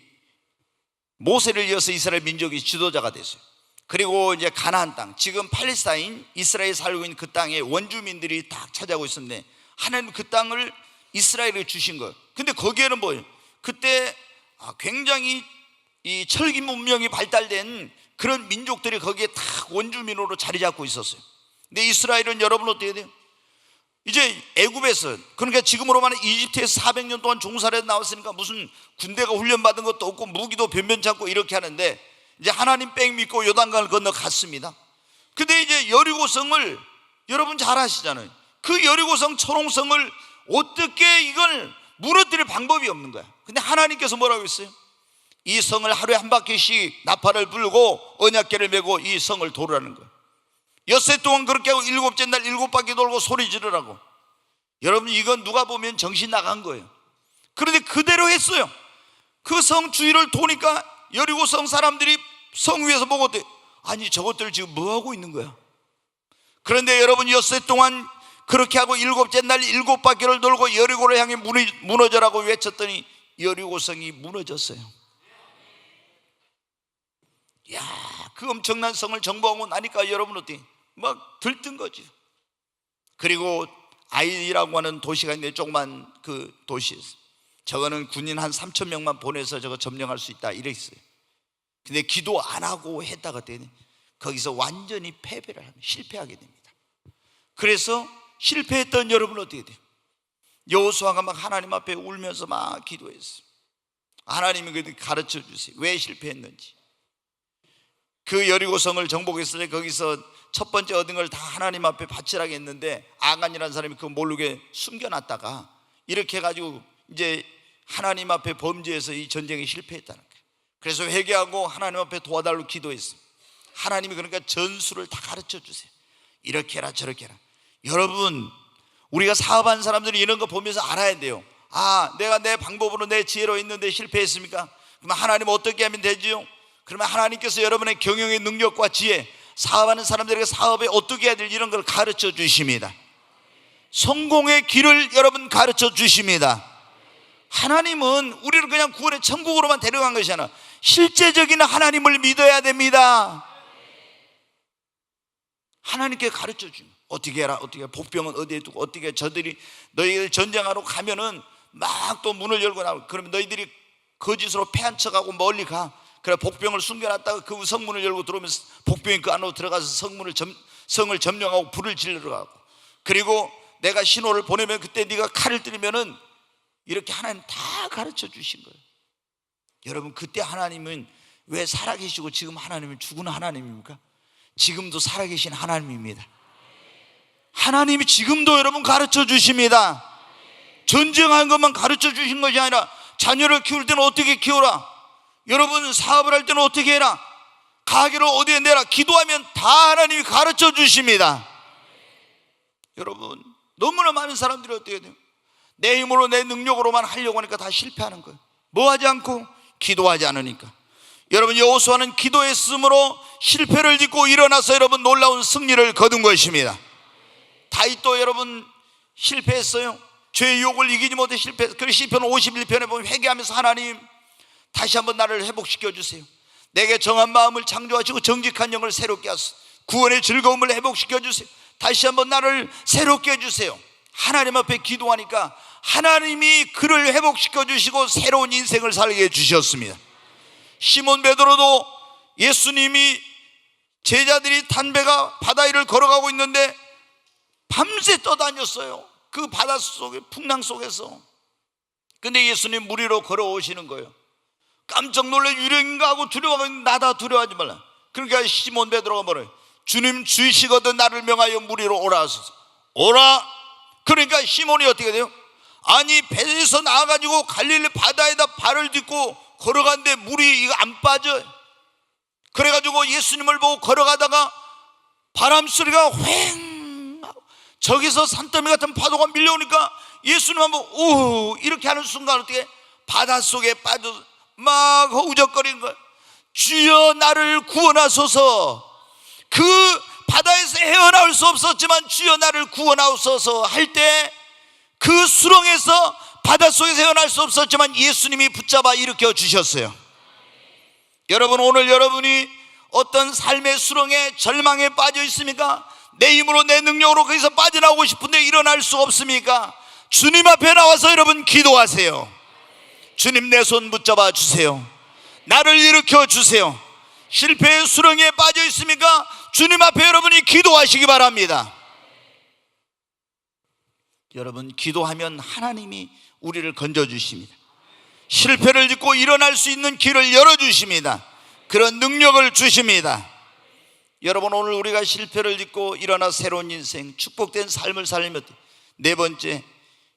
모세를 이어서 이스라엘 민족의 지도자가 됐어요. 그리고 이제 가나안 땅, 지금 팔레스타인 이스라엘 살고 있는 그 땅에 원주민들이 딱 차지하고 있었는데 하나님 그 땅을 이스라엘에 주신 거예요. 근데 거기에는 뭐예요? 그때 굉장히 이 철기 문명이 발달된 그런 민족들이 거기에 딱 원주민으로 자리 잡고 있었어요. 근데 이스라엘은 여러분 어떻게 돼요? 이제 애굽에서, 그러니까 지금으로 말하면 이집트에서 400년 동안 종살이에서 나왔으니까 무슨 군대가 훈련받은 것도 없고 무기도 변변찮고 이렇게 하는데 이제 하나님 뺑 믿고 요단강을 건너갔습니다. 근데 이제 여리고성을 여러분 잘 아시잖아요. 그 여리고성 초롱성을 어떻게 이걸 무너뜨릴 방법이 없는 거야. 근데 하나님께서 뭐라고 했어요? 이 성을 하루에 한 바퀴씩 나팔을 불고 언약궤를 메고 이 성을 도르라는 거예요. 엿새 동안 그렇게 하고 일곱째 날 7바퀴 돌고 소리 지르라고. 여러분, 이건 누가 보면 정신 나간 거예요. 그런데 그대로 했어요. 그 성 주위를 도니까 여리고성 사람들이 성 위에서 보고 어때? 아니, 저것들 지금 뭐 하고 있는 거야? 그런데 여러분, 엿새 동안 그렇게 하고 7째 날 7바퀴를 돌고 여리고를 향해 무너져라고 외쳤더니 여리고성이 무너졌어요. 야, 그 엄청난 성을 정복하고 나니까 여러분 어때? 막 들뜬 거죠. 그리고 아이라고 하는 도시가 있는데 조그만 그 도시에서 저거는 군인 한 3,000명만 보내서 저거 점령할 수 있다 이랬어요. 근데 기도 안 하고 했다가 거기서 완전히 패배를 하면 실패하게 됩니다. 그래서 실패했던 여러분은 어떻게 돼요? 여호수아가 막 하나님 앞에 울면서 막 기도했어요. 하나님이 그래도 가르쳐 주세요. 왜 실패했는지. 그 여리고성을 정복했을 때 거기서 첫 번째 얻은 걸 다 하나님 앞에 바치라고 했는데 아간이라는 사람이 그거 모르게 숨겨놨다가 이렇게 해가지고 이제 하나님 앞에 범죄해서 이 전쟁에 실패했다는 거예요. 그래서 회개하고 하나님 앞에 도와달라고 기도했어요. 하나님이 그러니까 전술을 다 가르쳐 주세요. 이렇게 해라 저렇게 해라. 여러분, 우리가 사업하는 사람들이 이런 거 보면서 알아야 돼요. 아, 내가 내 방법으로 내 지혜로 했는데 실패했습니까? 그러면 하나님 어떻게 하면 되지요? 그러면 하나님께서 여러분의 경영의 능력과 지혜, 사업하는 사람들에게 사업에 어떻게 해야 될 이런 걸 가르쳐 주십니다. 성공의 길을 여러분 가르쳐 주십니다. 하나님은 우리를 그냥 구원의 천국으로만 데려간 것이 아니라 실제적인 하나님을 믿어야 됩니다. 하나님께 가르쳐 주면 어떻게 해라, 어떻게 해라. 복병은 어디에 두고 어떻게 해. 저들이 너희들 전쟁하러 가면은 막 또 문을 열고 나오고, 그러면 너희들이 거짓으로 패한 척하고 멀리 가. 그래 복병을 숨겨놨다가 그 성문을 열고 들어오면 복병이 그 안으로 들어가서 성을 점령하고 불을 질러 가고, 그리고 내가 신호를 보내면 그때 네가 칼을 들이면은 이렇게 하나님 다 가르쳐 주신 거예요. 여러분, 그때 하나님은 왜 살아계시고 지금 하나님은 죽은 하나님입니까? 지금도 살아계신 하나님입니다. 하나님이 지금도 여러분 가르쳐 주십니다. 전쟁하는 것만 가르쳐 주신 것이 아니라 자녀를 키울 때는 어떻게 키워라, 여러분 사업을 할 때는 어떻게 해라, 가게를 어디에 내라, 기도하면 다 하나님이 가르쳐 주십니다. 여러분, 너무나 많은 사람들이 어떻게 돼요? 내 힘으로 내 능력으로만 하려고 하니까 다 실패하는 거예요. 뭐 하지 않고? 기도하지 않으니까. 여러분, 여호수아는 기도했으므로 실패를 딛고 일어나서 여러분 놀라운 승리를 거둔 것입니다. 다윗도 여러분 실패했어요. 죄의 유혹을 이기지 못해 실패했어요. 그래서 시편 51편에 보면 회개하면서 하나님 다시 한번 나를 회복시켜 주세요. 내게 정한 마음을 창조하시고 정직한 영을 새롭게 하소서. 구원의 즐거움을 회복시켜 주세요. 다시 한번 나를 새롭게 해주세요. 하나님 앞에 기도하니까 하나님이 그를 회복시켜 주시고 새로운 인생을 살게 해주셨습니다. 시몬 베드로도 예수님이 제자들이 단배가 바다 위를 걸어가고 있는데 밤새 떠다녔어요. 그 바다 속에, 풍랑 속에서. 근데 예수님 물 위로 걸어오시는 거예요. 깜짝 놀래 유령인가 하고 두려워하고, 나다 두려워하지 말라. 그러니까 시몬 베드로가 뭐래요? 주님 주시거든 나를 명하여 물 위로 오라 하소서. 오라. 그러니까 시몬이 어떻게 돼요? 아니, 배에서 나와가지고 갈릴리 바다에다 발을 딛고 걸어가는데 물이 이거 안 빠져. 그래가지고 예수님을 보고 걸어가다가 바람 소리가 휑 하고 저기서 산더미 같은 파도가 밀려오니까 예수님 한번 오 이렇게 하는 순간 어떻게 바닷속에 빠져 막 허우적거리는 거예요. 주여 나를 구원하소서. 그 바다에서 헤어나올 수 없었지만 주여 나를 구원하소서 할 때 그 수렁에서 바닷속에서 헤어날 수 없었지만 예수님이 붙잡아 일으켜 주셨어요. 여러분, 오늘 여러분이 어떤 삶의 수렁에 절망에 빠져 있습니까? 내 힘으로 내 능력으로 거기서 빠져나오고 싶은데 일어날 수 없습니까? 주님 앞에 나와서 여러분 기도하세요. 주님, 내 손 붙잡아 주세요. 나를 일으켜 주세요. 실패의 수렁에 빠져 있습니까? 주님 앞에 여러분이 기도하시기 바랍니다. 여러분, 기도하면 하나님이 우리를 건져주십니다. 실패를 딛고 일어날 수 있는 길을 열어주십니다. 그런 능력을 주십니다. 여러분, 오늘 우리가 실패를 딛고 일어나 새로운 인생, 축복된 삶을 살려면 네 번째,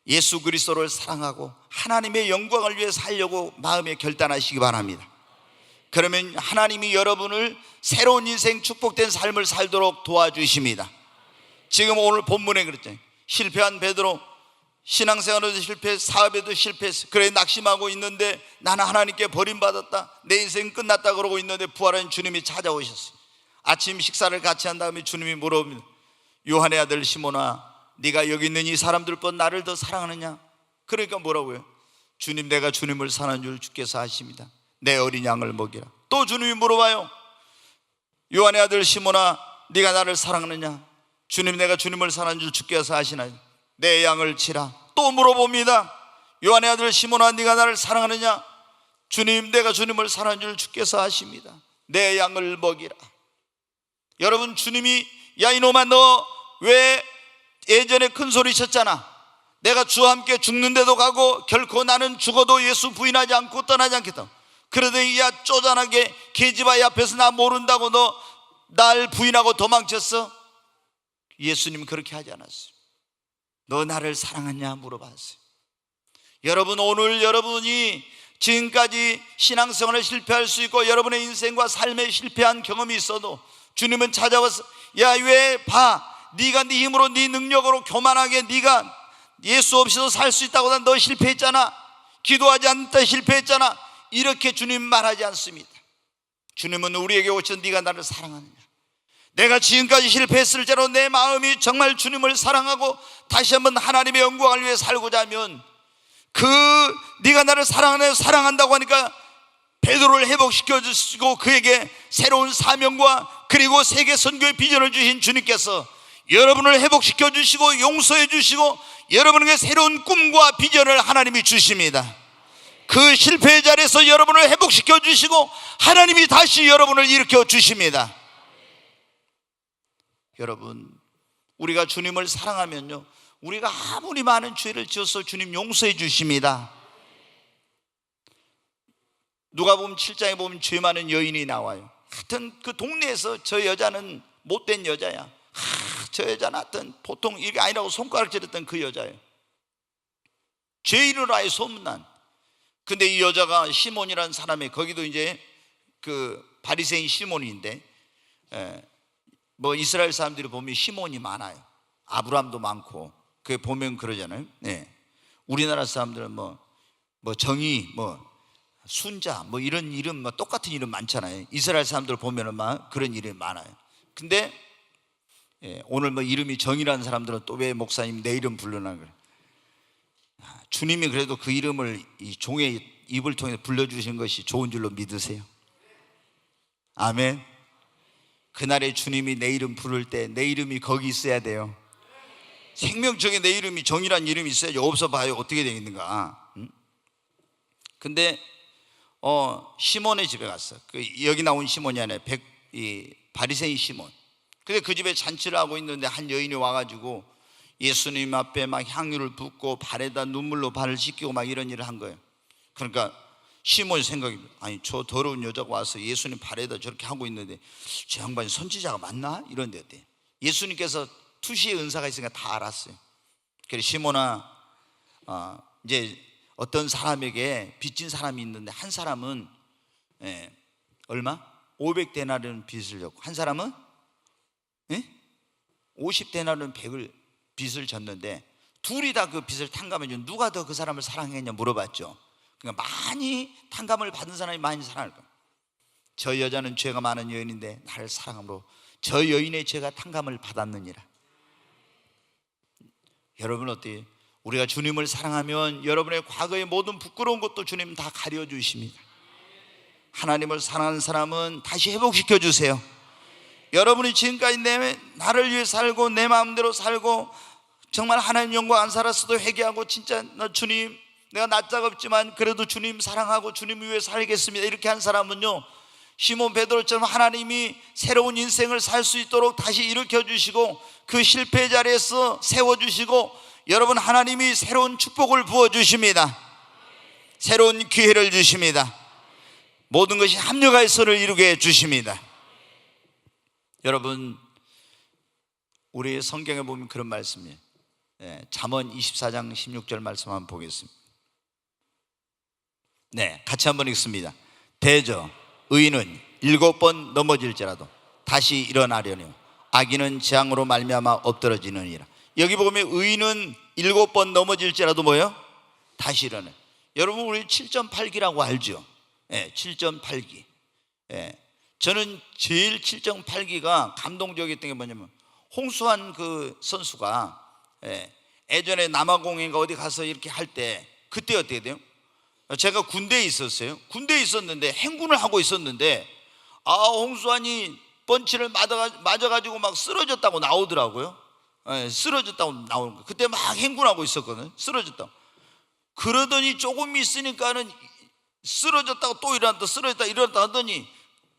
예수 그리스도를 사랑하고 하나님의 영광을 위해 살려고 마음에 결단하시기 바랍니다. 그러면 하나님이 여러분을 새로운 인생, 축복된 삶을 살도록 도와주십니다. 지금 오늘 본문에 그랬잖아요. 실패한 베드로, 신앙생활에도 실패, 사업에도 실패했어. 그래 낙심하고 있는데 나는 하나님께 버림받았다, 내 인생 끝났다 그러고 있는데 부활한 주님이 찾아오셨어요. 아침 식사를 같이 한 다음에 주님이 물어봅니다. 요한의 아들 시몬아, 네가 여기 있는 이 사람들보다 나를 더 사랑하느냐? 그러니까 뭐라고요? 주님, 내가 주님을 사랑하는 줄 주께서 아십니다. 내 어린 양을 먹이라. 또 주님이 물어봐요. 요한의 아들 시몬아, 네가 나를 사랑하느냐? 주님, 내가 주님을 사랑하는 줄 주께서 아시나요? 내 양을 치라. 또 물어봅니다. 요한의 아들 시몬아, 네가 나를 사랑하느냐? 주님, 내가 주님을 사랑하는 줄 주께서 아십니다. 내 양을 먹이라. 여러분, 주님이 야 이놈아, 너 왜 예전에 큰 소리 쳤잖아. 내가 주와 함께 죽는데도 가고 결코 나는 죽어도 예수 부인하지 않고 떠나지 않겠다. 그러더니 야 쪼잔하게 계집아이 앞에서 나 모른다고 너 날 부인하고 도망쳤어? 예수님 그렇게 하지 않았어요. 너 나를 사랑하냐 물어봤어요. 여러분, 오늘 여러분이 지금까지 신앙생활을 실패할 수 있고 여러분의 인생과 삶에 실패한 경험이 있어도 주님은 찾아와서 야 왜 봐, 네가 네 힘으로 네 능력으로 교만하게 네가 예수 없이도 살 수 있다고 너 실패했잖아. 기도하지 않다 실패했잖아. 이렇게 주님 말하지 않습니다. 주님은 우리에게 오셔서 네가 나를 사랑하느냐. 내가 지금까지 실패했을지라도 내 마음이 정말 주님을 사랑하고 다시 한번 하나님의 영광을 위해 살고자 하면 네가 나를 사랑한다고 하니까 베드로를 회복시켜 주시고 그에게 새로운 사명과 그리고 세계 선교의 비전을 주신 주님께서 여러분을 회복시켜 주시고 용서해 주시고 여러분에게 새로운 꿈과 비전을 하나님이 주십니다. 그 실패의 자리에서 여러분을 회복시켜 주시고 하나님이 다시 여러분을 일으켜 주십니다. 여러분, 우리가 주님을 사랑하면요, 우리가 아무리 많은 죄를 지어서 주님 용서해 주십니다. 누가복음 7장에 보면 죄 많은 여인이 나와요. 하여튼 그 동네에서 저 여자는 못된 여자야. 저 여자는 하여튼 보통 이게 아니라고 손가락질했던 그 여자예요. 죄인으로 아예 소문난. 근데 이 여자가 시몬이라는 사람이, 거기도 이제 그 바리새인 시몬인데, 뭐 이스라엘 사람들이 보면 시몬이 많아요. 아브라함도 많고, 그 보면 그러잖아요. 네. 우리나라 사람들은 뭐 정의, 순자, 이런 이름, 똑같은 이름 많잖아요. 이스라엘 사람들 보면은 막 그런 이름이 많아요. 근데 오늘 이름이 정이라는 사람들은 또 왜 목사님 내 이름 부르나 그래. 주님이 그래도 그 이름을 이 종의 입을 통해 불러주신 것이 좋은 줄로 믿으세요. 아멘. 그날에 주님이 내 이름 부를 때 내 이름이 거기 있어야 돼요. 생명적인 내 이름이, 정이라는 이름이 있어야지. 없어 봐요 어떻게 되겠는가. 근데 시몬의 집에 갔어. 여기 나온 시몬이 아니라 바리새인 시몬. 근데 그 집에 잔치를 하고 있는데 한 여인이 와가지고 예수님 앞에 막 향유를 붓고 발에다 눈물로 발을 씻기고 막 이런 일을 한 거예요. 그러니까 시몬의 생각이, 아니 저 더러운 여자가 와서 예수님 발에다 저렇게 하고 있는데 저 양반이 선지자가 맞나? 이런데 어때? 예수님께서 투시의 은사가 있으니까 다 알았어요. 그래서 시몬아, 이제 어떤 사람에게 빚진 사람이 있는데 한 사람은 얼마? 500데나리온 빚을 졌고 한 사람은 50데나리온 빚을 졌는데 둘이 다 그 빚을 탕감해준, 누가 더 그 사람을 사랑했냐 물어봤죠. 그러니까 많이 탕감을 받은 사람이 많이 사랑할 거야. 저 여자는 죄가 많은 여인인데 나를 사랑함으로 저 여인의 죄가 탕감을 받았느니라. 여러분 어때요? 우리가 주님을 사랑하면 여러분의 과거의 모든 부끄러운 것도 주님 다 가려주십니다. 하나님을 사랑하는 사람은 다시 회복시켜 주세요. 여러분이 지금까지 나를 위해 살고 내 마음대로 살고 정말 하나님 영광 안 살았어도 회개하고 진짜 나 주님, 내가 낯짝 없지만 그래도 주님 사랑하고 주님 위해 살겠습니다, 이렇게 한 사람은요, 시몬 베드로처럼 하나님이 새로운 인생을 살 수 있도록 다시 일으켜 주시고 그 실패 자리에서 세워주시고 여러분 하나님이 새로운 축복을 부어주십니다. 새로운 기회를 주십니다. 모든 것이 합력하여서를 이루게 해주십니다. 여러분, 우리 성경에 보면 그런 말씀이에요. 잠언 24장 16절 말씀 한번 보겠습니다. 네, 같이 한번 읽습니다. 대저 의인은 7번 넘어질지라도 다시 일어나려니 악인은 재앙으로 말미암아 엎드러지느니라. 여기 보면 의인은 7번 넘어질지라도 뭐요? 다시 일어나. 여러분 우리 7.8기라고 알죠? 7.8기. 저는 제일 7.8기가 감동적이었던 게 뭐냐면 홍수환 그 선수가 예전에 남아공인가 어디 가서 이렇게 할 때 그때 어떻게 돼요? 제가 군대에 있었어요. 군대에 있었는데 행군을 하고 있었는데 홍수환이 펀치를 맞아가지고 막 쓰러졌다고 나오더라고요. 쓰러졌다고 나오는 거. 그때 막 행군하고 있었거든. 쓰러졌다고. 그러더니 조금 있으니까는 쓰러졌다가 또 일어났다, 쓰러졌다 일어났다 하더니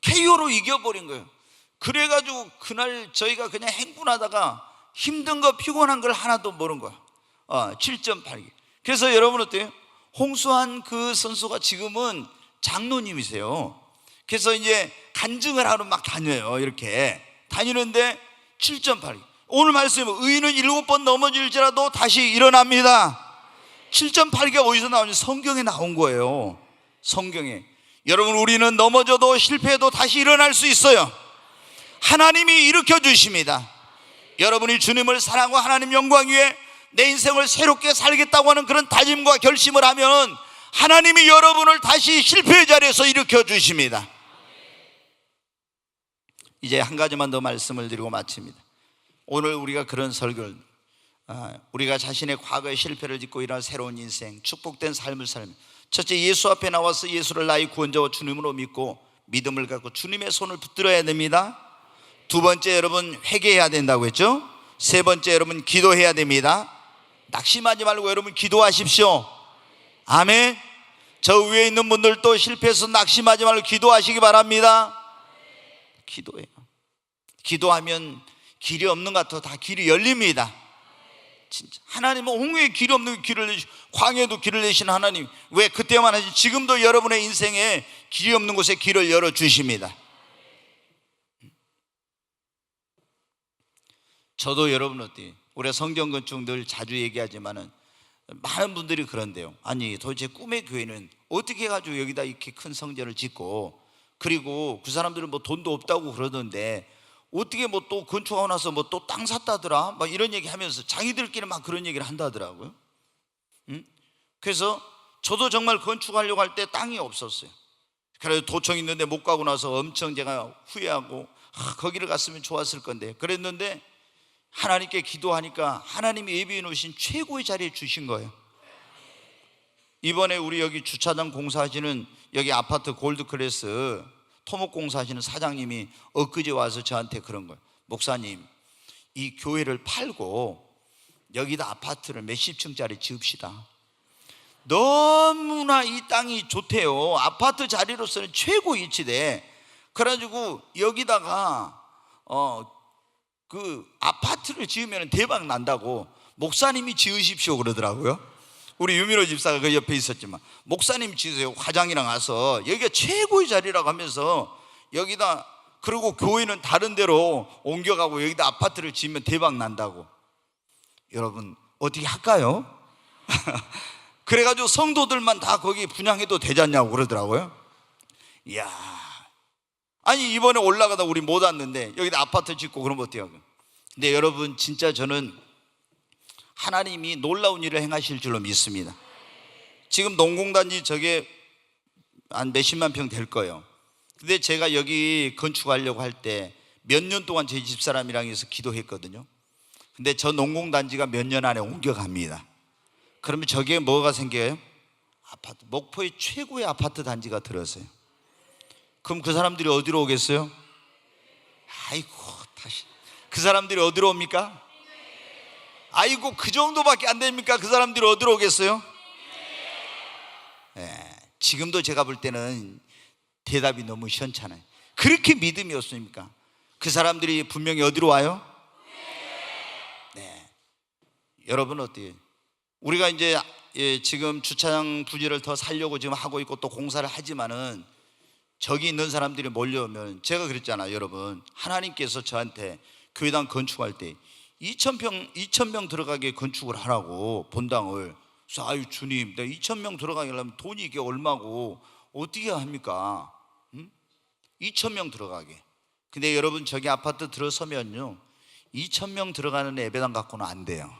KO로 이겨버린 거예요. 그래가지고 그날 저희가 그냥 행군하다가 힘든 거 피곤한 걸 하나도 모른 거야. 7.8기. 그래서 여러분 어때요? 홍수환 그 선수가 지금은 장로님이세요. 그래서 이제 간증을 하러 막 다녀요. 이렇게 다니는데 7.8기. 오늘 말씀은 의인은 7번 넘어질지라도 다시 일어납니다. 7.8기가 어디서 나오냐? 성경에 나온 거예요. 성경에. 여러분, 우리는 넘어져도 실패해도 다시 일어날 수 있어요. 하나님이 일으켜 주십니다. 여러분이 주님을 사랑하고 하나님 영광 위에 내 인생을 새롭게 살겠다고 하는 그런 다짐과 결심을 하면 하나님이 여러분을 다시 실패의 자리에서 일으켜 주십니다. 이제 한 가지만 더 말씀을 드리고 마칩니다. 오늘 우리가 그런 설교를, 우리가 자신의 과거의 실패를 딛고 일어난 새로운 인생, 축복된 삶을 살면, 첫째, 예수 앞에 나와서 예수를 나의 구원자와 주님으로 믿고 믿음을 갖고 주님의 손을 붙들어야 됩니다. 두 번째, 여러분 회개해야 된다고 했죠. 세 번째, 여러분 기도해야 됩니다. 낙심하지 말고 여러분 기도하십시오. 아멘. 저 위에 있는 분들도 실패해서 낙심하지 말고 기도하시기 바랍니다. 기도해요. 기도하면 길이 없는 것 같아도 다 길이 열립니다. 진짜 하나님은 홍해에 길이 없는 길을 내시고 광야에도 길을 내신 하나님, 왜 그때만 하지 지금도 여러분의 인생에 길이 없는 곳에 길을 열어주십니다. 저도 여러분 어때요? 우리가 성경 건축 늘 자주 얘기하지만은 많은 분들이 그런데요, 아니 도대체 꿈의 교회는 어떻게 해가지고 여기다 이렇게 큰 성전을 짓고, 그리고 그 사람들은 뭐 돈도 없다고 그러던데 어떻게 뭐 또 건축하고 나서 뭐 또 땅 샀다더라 막 이런 얘기 하면서 자기들끼리 막 그런 얘기를 한다더라고요. 그래서 저도 정말 건축하려고 할 때 땅이 없었어요. 그래서 도청 있는데 못 가고 나서 엄청 제가 후회하고 거기를 갔으면 좋았을 건데 그랬는데 하나님께 기도하니까 하나님이 예비해 놓으신 최고의 자리에 주신 거예요. 이번에 우리 여기 주차장 공사하시는 여기 아파트 골드클래스 토목 공사하시는 사장님이 엊그제 와서 저한테 그런 거예요. 목사님, 이 교회를 팔고 여기다 아파트를 몇십 층짜리 지읍시다. 너무나 이 땅이 좋대요. 아파트 자리로서는 최고 위치대. 그래가지고 여기다가 그 아파트를 지으면 대박 난다고 목사님이 지으십시오 그러더라고요. 우리 유민호 집사가 그 옆에 있었지만 목사님 지으세요. 과장이랑 와서 여기가 최고의 자리라고 하면서 여기다, 그리고 교회는 다른 데로 옮겨가고 여기다 아파트를 지으면 대박 난다고. 여러분 어떻게 할까요? 그래가지고 성도들만 다 거기 분양해도 되지 않냐고 그러더라고요. 이야, 아니 이번에 올라가다 우리 못 왔는데 여기다 아파트 짓고 그러면 어때요? 근데 여러분 진짜 저는 하나님이 놀라운 일을 행하실 줄로 믿습니다. 지금 농공단지 저게 한 몇십만 평 될 거예요. 근데 제가 여기 건축하려고 할 때 몇 년 동안 제 집사람이랑 해서 기도했거든요. 근데 저 농공단지가 몇 년 안에 옮겨갑니다. 그러면 저게 뭐가 생겨요? 아파트, 목포의 최고의 아파트 단지가 들어서요. 그럼 그 사람들이 어디로 오겠어요? 아이고, 다시 그 사람들이 어디로 옵니까? 아이고, 그 정도밖에 안 됩니까? 그 사람들이 어디로 오겠어요? 지금도 제가 볼 때는 대답이 너무 시원찮아요. 그렇게 믿음이 없습니까? 그 사람들이 분명히 어디로 와요? 네. 여러분 어때요? 우리가 이제 지금 주차장 부지를 더 살려고 지금 하고 있고 또 공사를 하지만은 저기 있는 사람들이 몰려오면, 제가 그랬잖아요. 여러분, 하나님께서 저한테 교회당 건축할 때 2,000명 들어가게 건축을 하라고, 본당을. 그래서 아유 주님, 내가 2,000명 들어가게 하려면 돈이 이게 얼마고 어떻게 합니까? 2,000명 들어가게. 근데 여러분 저기 아파트 들어서면요 2,000명 들어가는 예배당 갖고는 안 돼요.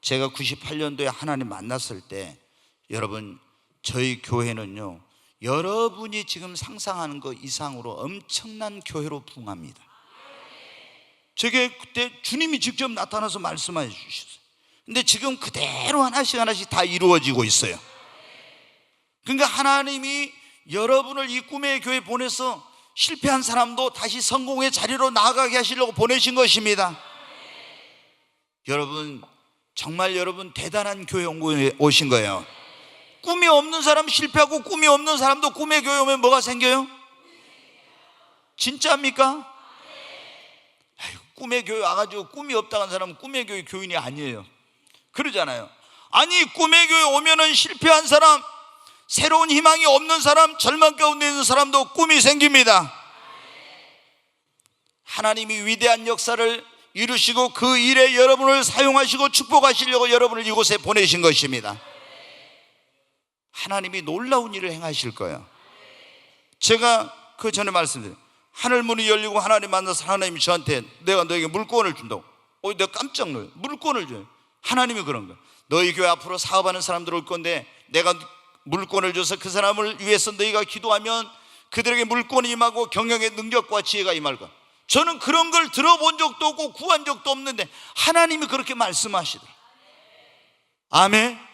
제가 98년도에 하나님 만났을 때 여러분 저희 교회는요 여러분이 지금 상상하는 것 이상으로 엄청난 교회로 부흥합니다. 저게 그때 주님이 직접 나타나서 말씀해 주셨어요. 근데 지금 그대로 하나씩 하나씩 다 이루어지고 있어요. 그러니까 하나님이 여러분을 이 꿈의 교회에 보내서 실패한 사람도 다시 성공의 자리로 나아가게 하시려고 보내신 것입니다. 여러분 정말 여러분 대단한 교회에 오신 거예요. 꿈이 없는 사람 실패하고, 꿈이 없는 사람도 꿈의 교회 오면 뭐가 생겨요? 진짜입니까? 꿈의 교회 와가지고 꿈이 없다고 하는 사람은 꿈의 교회 교인이 아니에요. 그러잖아요. 아니, 꿈의 교회 오면은 실패한 사람, 새로운 희망이 없는 사람, 절망 가운데 있는 사람도 꿈이 생깁니다. 하나님이 위대한 역사를 이루시고 그 일에 여러분을 사용하시고 축복하시려고 여러분을 이곳에 보내신 것입니다. 하나님이 놀라운 일을 행하실 거예요. 제가 그 전에 말씀드린 하늘 문이 열리고 하나님 만나서 하나님이 저한테 내가 너에게 물권을 준다고. 내가 깜짝 놀라요. 물권을 줘요. 하나님이 그런 거예요. 너희 교회 앞으로 사업하는 사람들 올 건데 내가 물권을 줘서 그 사람을 위해서 너희가 기도하면 그들에게 물권이 임하고 경영의 능력과 지혜가 임할 거야. 저는 그런 걸 들어본 적도 없고 구한 적도 없는데 하나님이 그렇게 말씀하시더라고요. 아멘.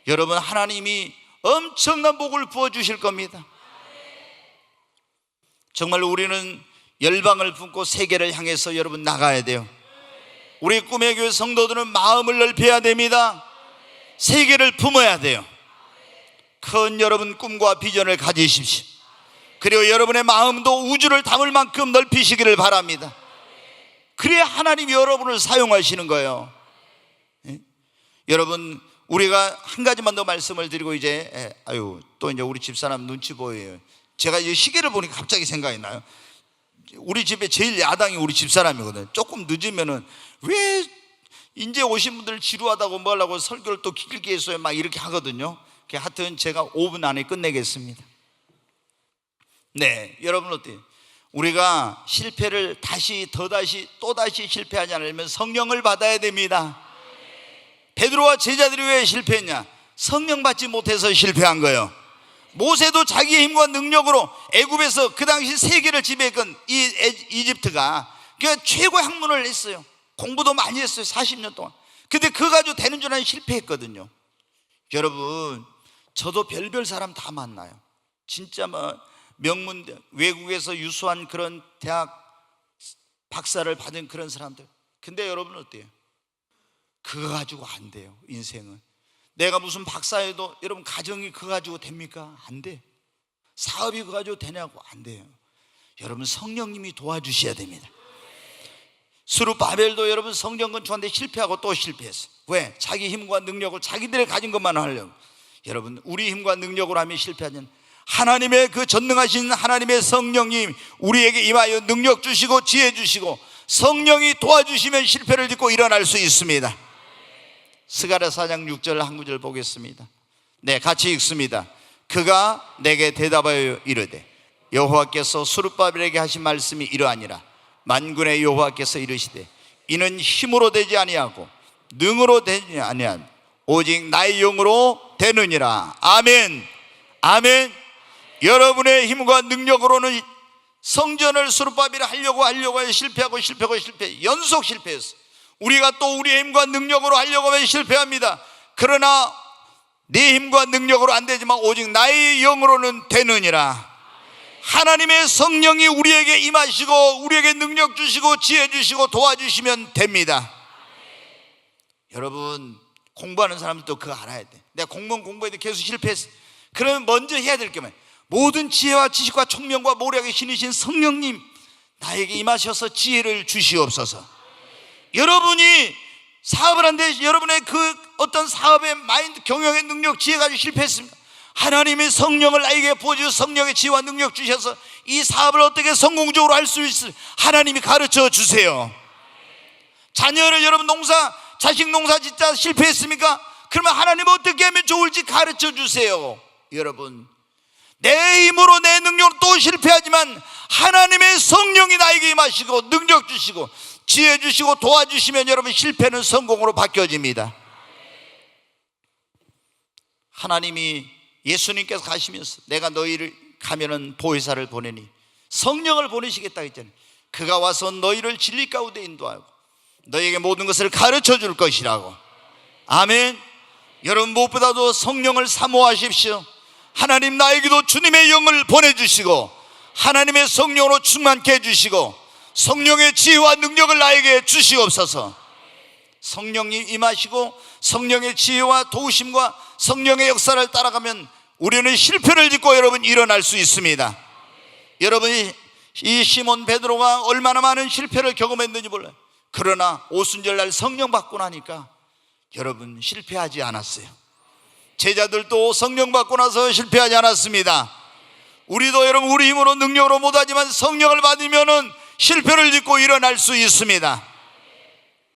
여러분, 하나님이 엄청난 복을 부어주실 겁니다. 정말 우리는 열방을 품고 세계를 향해서 여러분 나가야 돼요. 우리 꿈의 교회 성도들은 마음을 넓혀야 됩니다. 세계를 품어야 돼요. 큰 여러분 꿈과 비전을 가지십시오. 그리고 여러분의 마음도 우주를 담을 만큼 넓히시기를 바랍니다. 그래야 하나님이 여러분을 사용하시는 거예요. 여러분, 우리가 한 가지만 더 말씀을 드리고 이제 또 이제 우리 집사람 눈치 보여요. 제가 이 시계를 보니까 갑자기 생각이 나요. 우리 집에 제일 야당이 우리 집사람이거든요. 조금 늦으면은 왜 이제 오신 분들 지루하다고 뭐 하려고 설교를 또 길게 했어요 막 이렇게 하거든요. 하여튼 제가 5분 안에 끝내겠습니다. 네, 여러분 어때요? 우리가 실패를 또다시 실패하지 않으려면 성령을 받아야 됩니다. 베드로와 제자들이 왜 실패했냐? 성령 받지 못해서 실패한 거예요. 모세도 자기의 힘과 능력으로 애굽에서 그 당시 세계를 지배했던 이집트가 최고의 학문을 했어요. 공부도 많이 했어요. 40년 동안. 근데 그거 가지고 되는 줄 알았는데 실패했거든요. 여러분, 저도 별별 사람 다 만나요. 진짜 명문 외국에서 유수한 그런 대학 박사를 받은 그런 사람들. 근데 여러분 어때요? 그거 가지고 안 돼요. 인생은 내가 무슨 박사여도 여러분 가정이 그거 가지고 됩니까? 안 돼. 사업이 그거 가지고 되냐고? 안 돼요. 여러분, 성령님이 도와주셔야 됩니다. 스룹바벨도 여러분 성령 건축하는데 실패하고 또 실패했어요. 왜? 자기 힘과 능력을 자기들이 가진 것만 하려고. 여러분, 우리 힘과 능력으로 하면 실패하는 하나님의 그 전능하신 하나님의 성령님 우리에게 임하여 능력 주시고 지혜 주시고 성령이 도와주시면 실패를 딛고 일어날 수 있습니다. 스가랴 4장 6절 한 구절 보겠습니다. 네, 같이 읽습니다. 그가 내게 대답하여 이르되 여호와께서 스룹바벨에게 하신 말씀이 이러하니라. 만군의 여호와께서 이르시되 이는 힘으로 되지 아니하고 능으로 되지 아니한 오직 나의 영으로 되느니라. 아멘. 아멘. 여러분의 힘과 능력으로는 성전을 스룹바벨이 하려고 해서 실패하고 연속 실패했어. 우리가 또 우리의 힘과 능력으로 하려고 하면 실패합니다. 그러나 네 힘과 능력으로 안 되지만 오직 나의 영으로는 되느니라. 하나님의 성령이 우리에게 임하시고 우리에게 능력 주시고 지혜 주시고 도와주시면 됩니다. 여러분, 공부하는 사람들도 그거 알아야 돼. 내가 공무원 공부해도 계속 실패했어. 그러면 먼저 해야 될 게 뭐야? 모든 지혜와 지식과 총명과 모략의 신이신 성령님 나에게 임하셔서 지혜를 주시옵소서. 여러분이 사업을 하는데 여러분의 그 어떤 사업의 마인드, 경영의 능력, 지혜 가지고 실패했습니다. 하나님의 성령을 나에게 부어주셔서 성령의 지혜와 능력 주셔서 이 사업을 어떻게 성공적으로 할 수 있을 하나님이 가르쳐 주세요. 자녀를 여러분 자식 농사 짓자 실패했습니까? 그러면 하나님 어떻게 하면 좋을지 가르쳐 주세요. 여러분, 내 힘으로 내 능력으로 또 실패하지만 하나님의 성령이 나에게 임하시고 능력 주시고 지혜 주시고 도와주시면 여러분 실패는 성공으로 바뀌어집니다. 하나님이 예수님께서 가시면서 내가 너희를 가면은 보혜사를 보내니 성령을 보내시겠다 했잖아요. 그가 와서 너희를 진리 가운데 인도하고 너희에게 모든 것을 가르쳐 줄 것이라고. 아멘. 여러분, 무엇보다도 성령을 사모하십시오. 하나님, 나에게도 주님의 영을 보내주시고 하나님의 성령으로 충만케 해주시고 성령의 지혜와 능력을 나에게 주시옵소서. 성령이 임하시고 성령의 지혜와 도우심과 성령의 역사를 따라가면 우리는 실패를 짓고 여러분 일어날 수 있습니다. 여러분이 이 시몬 베드로가 얼마나 많은 실패를 경험했는지 몰라요. 그러나 오순절날 성령 받고 나니까 여러분 실패하지 않았어요. 제자들도 성령 받고 나서 실패하지 않았습니다. 우리도 여러분 우리 힘으로 능력으로 못하지만 성령을 받으면은 실패를 짓고 일어날 수 있습니다.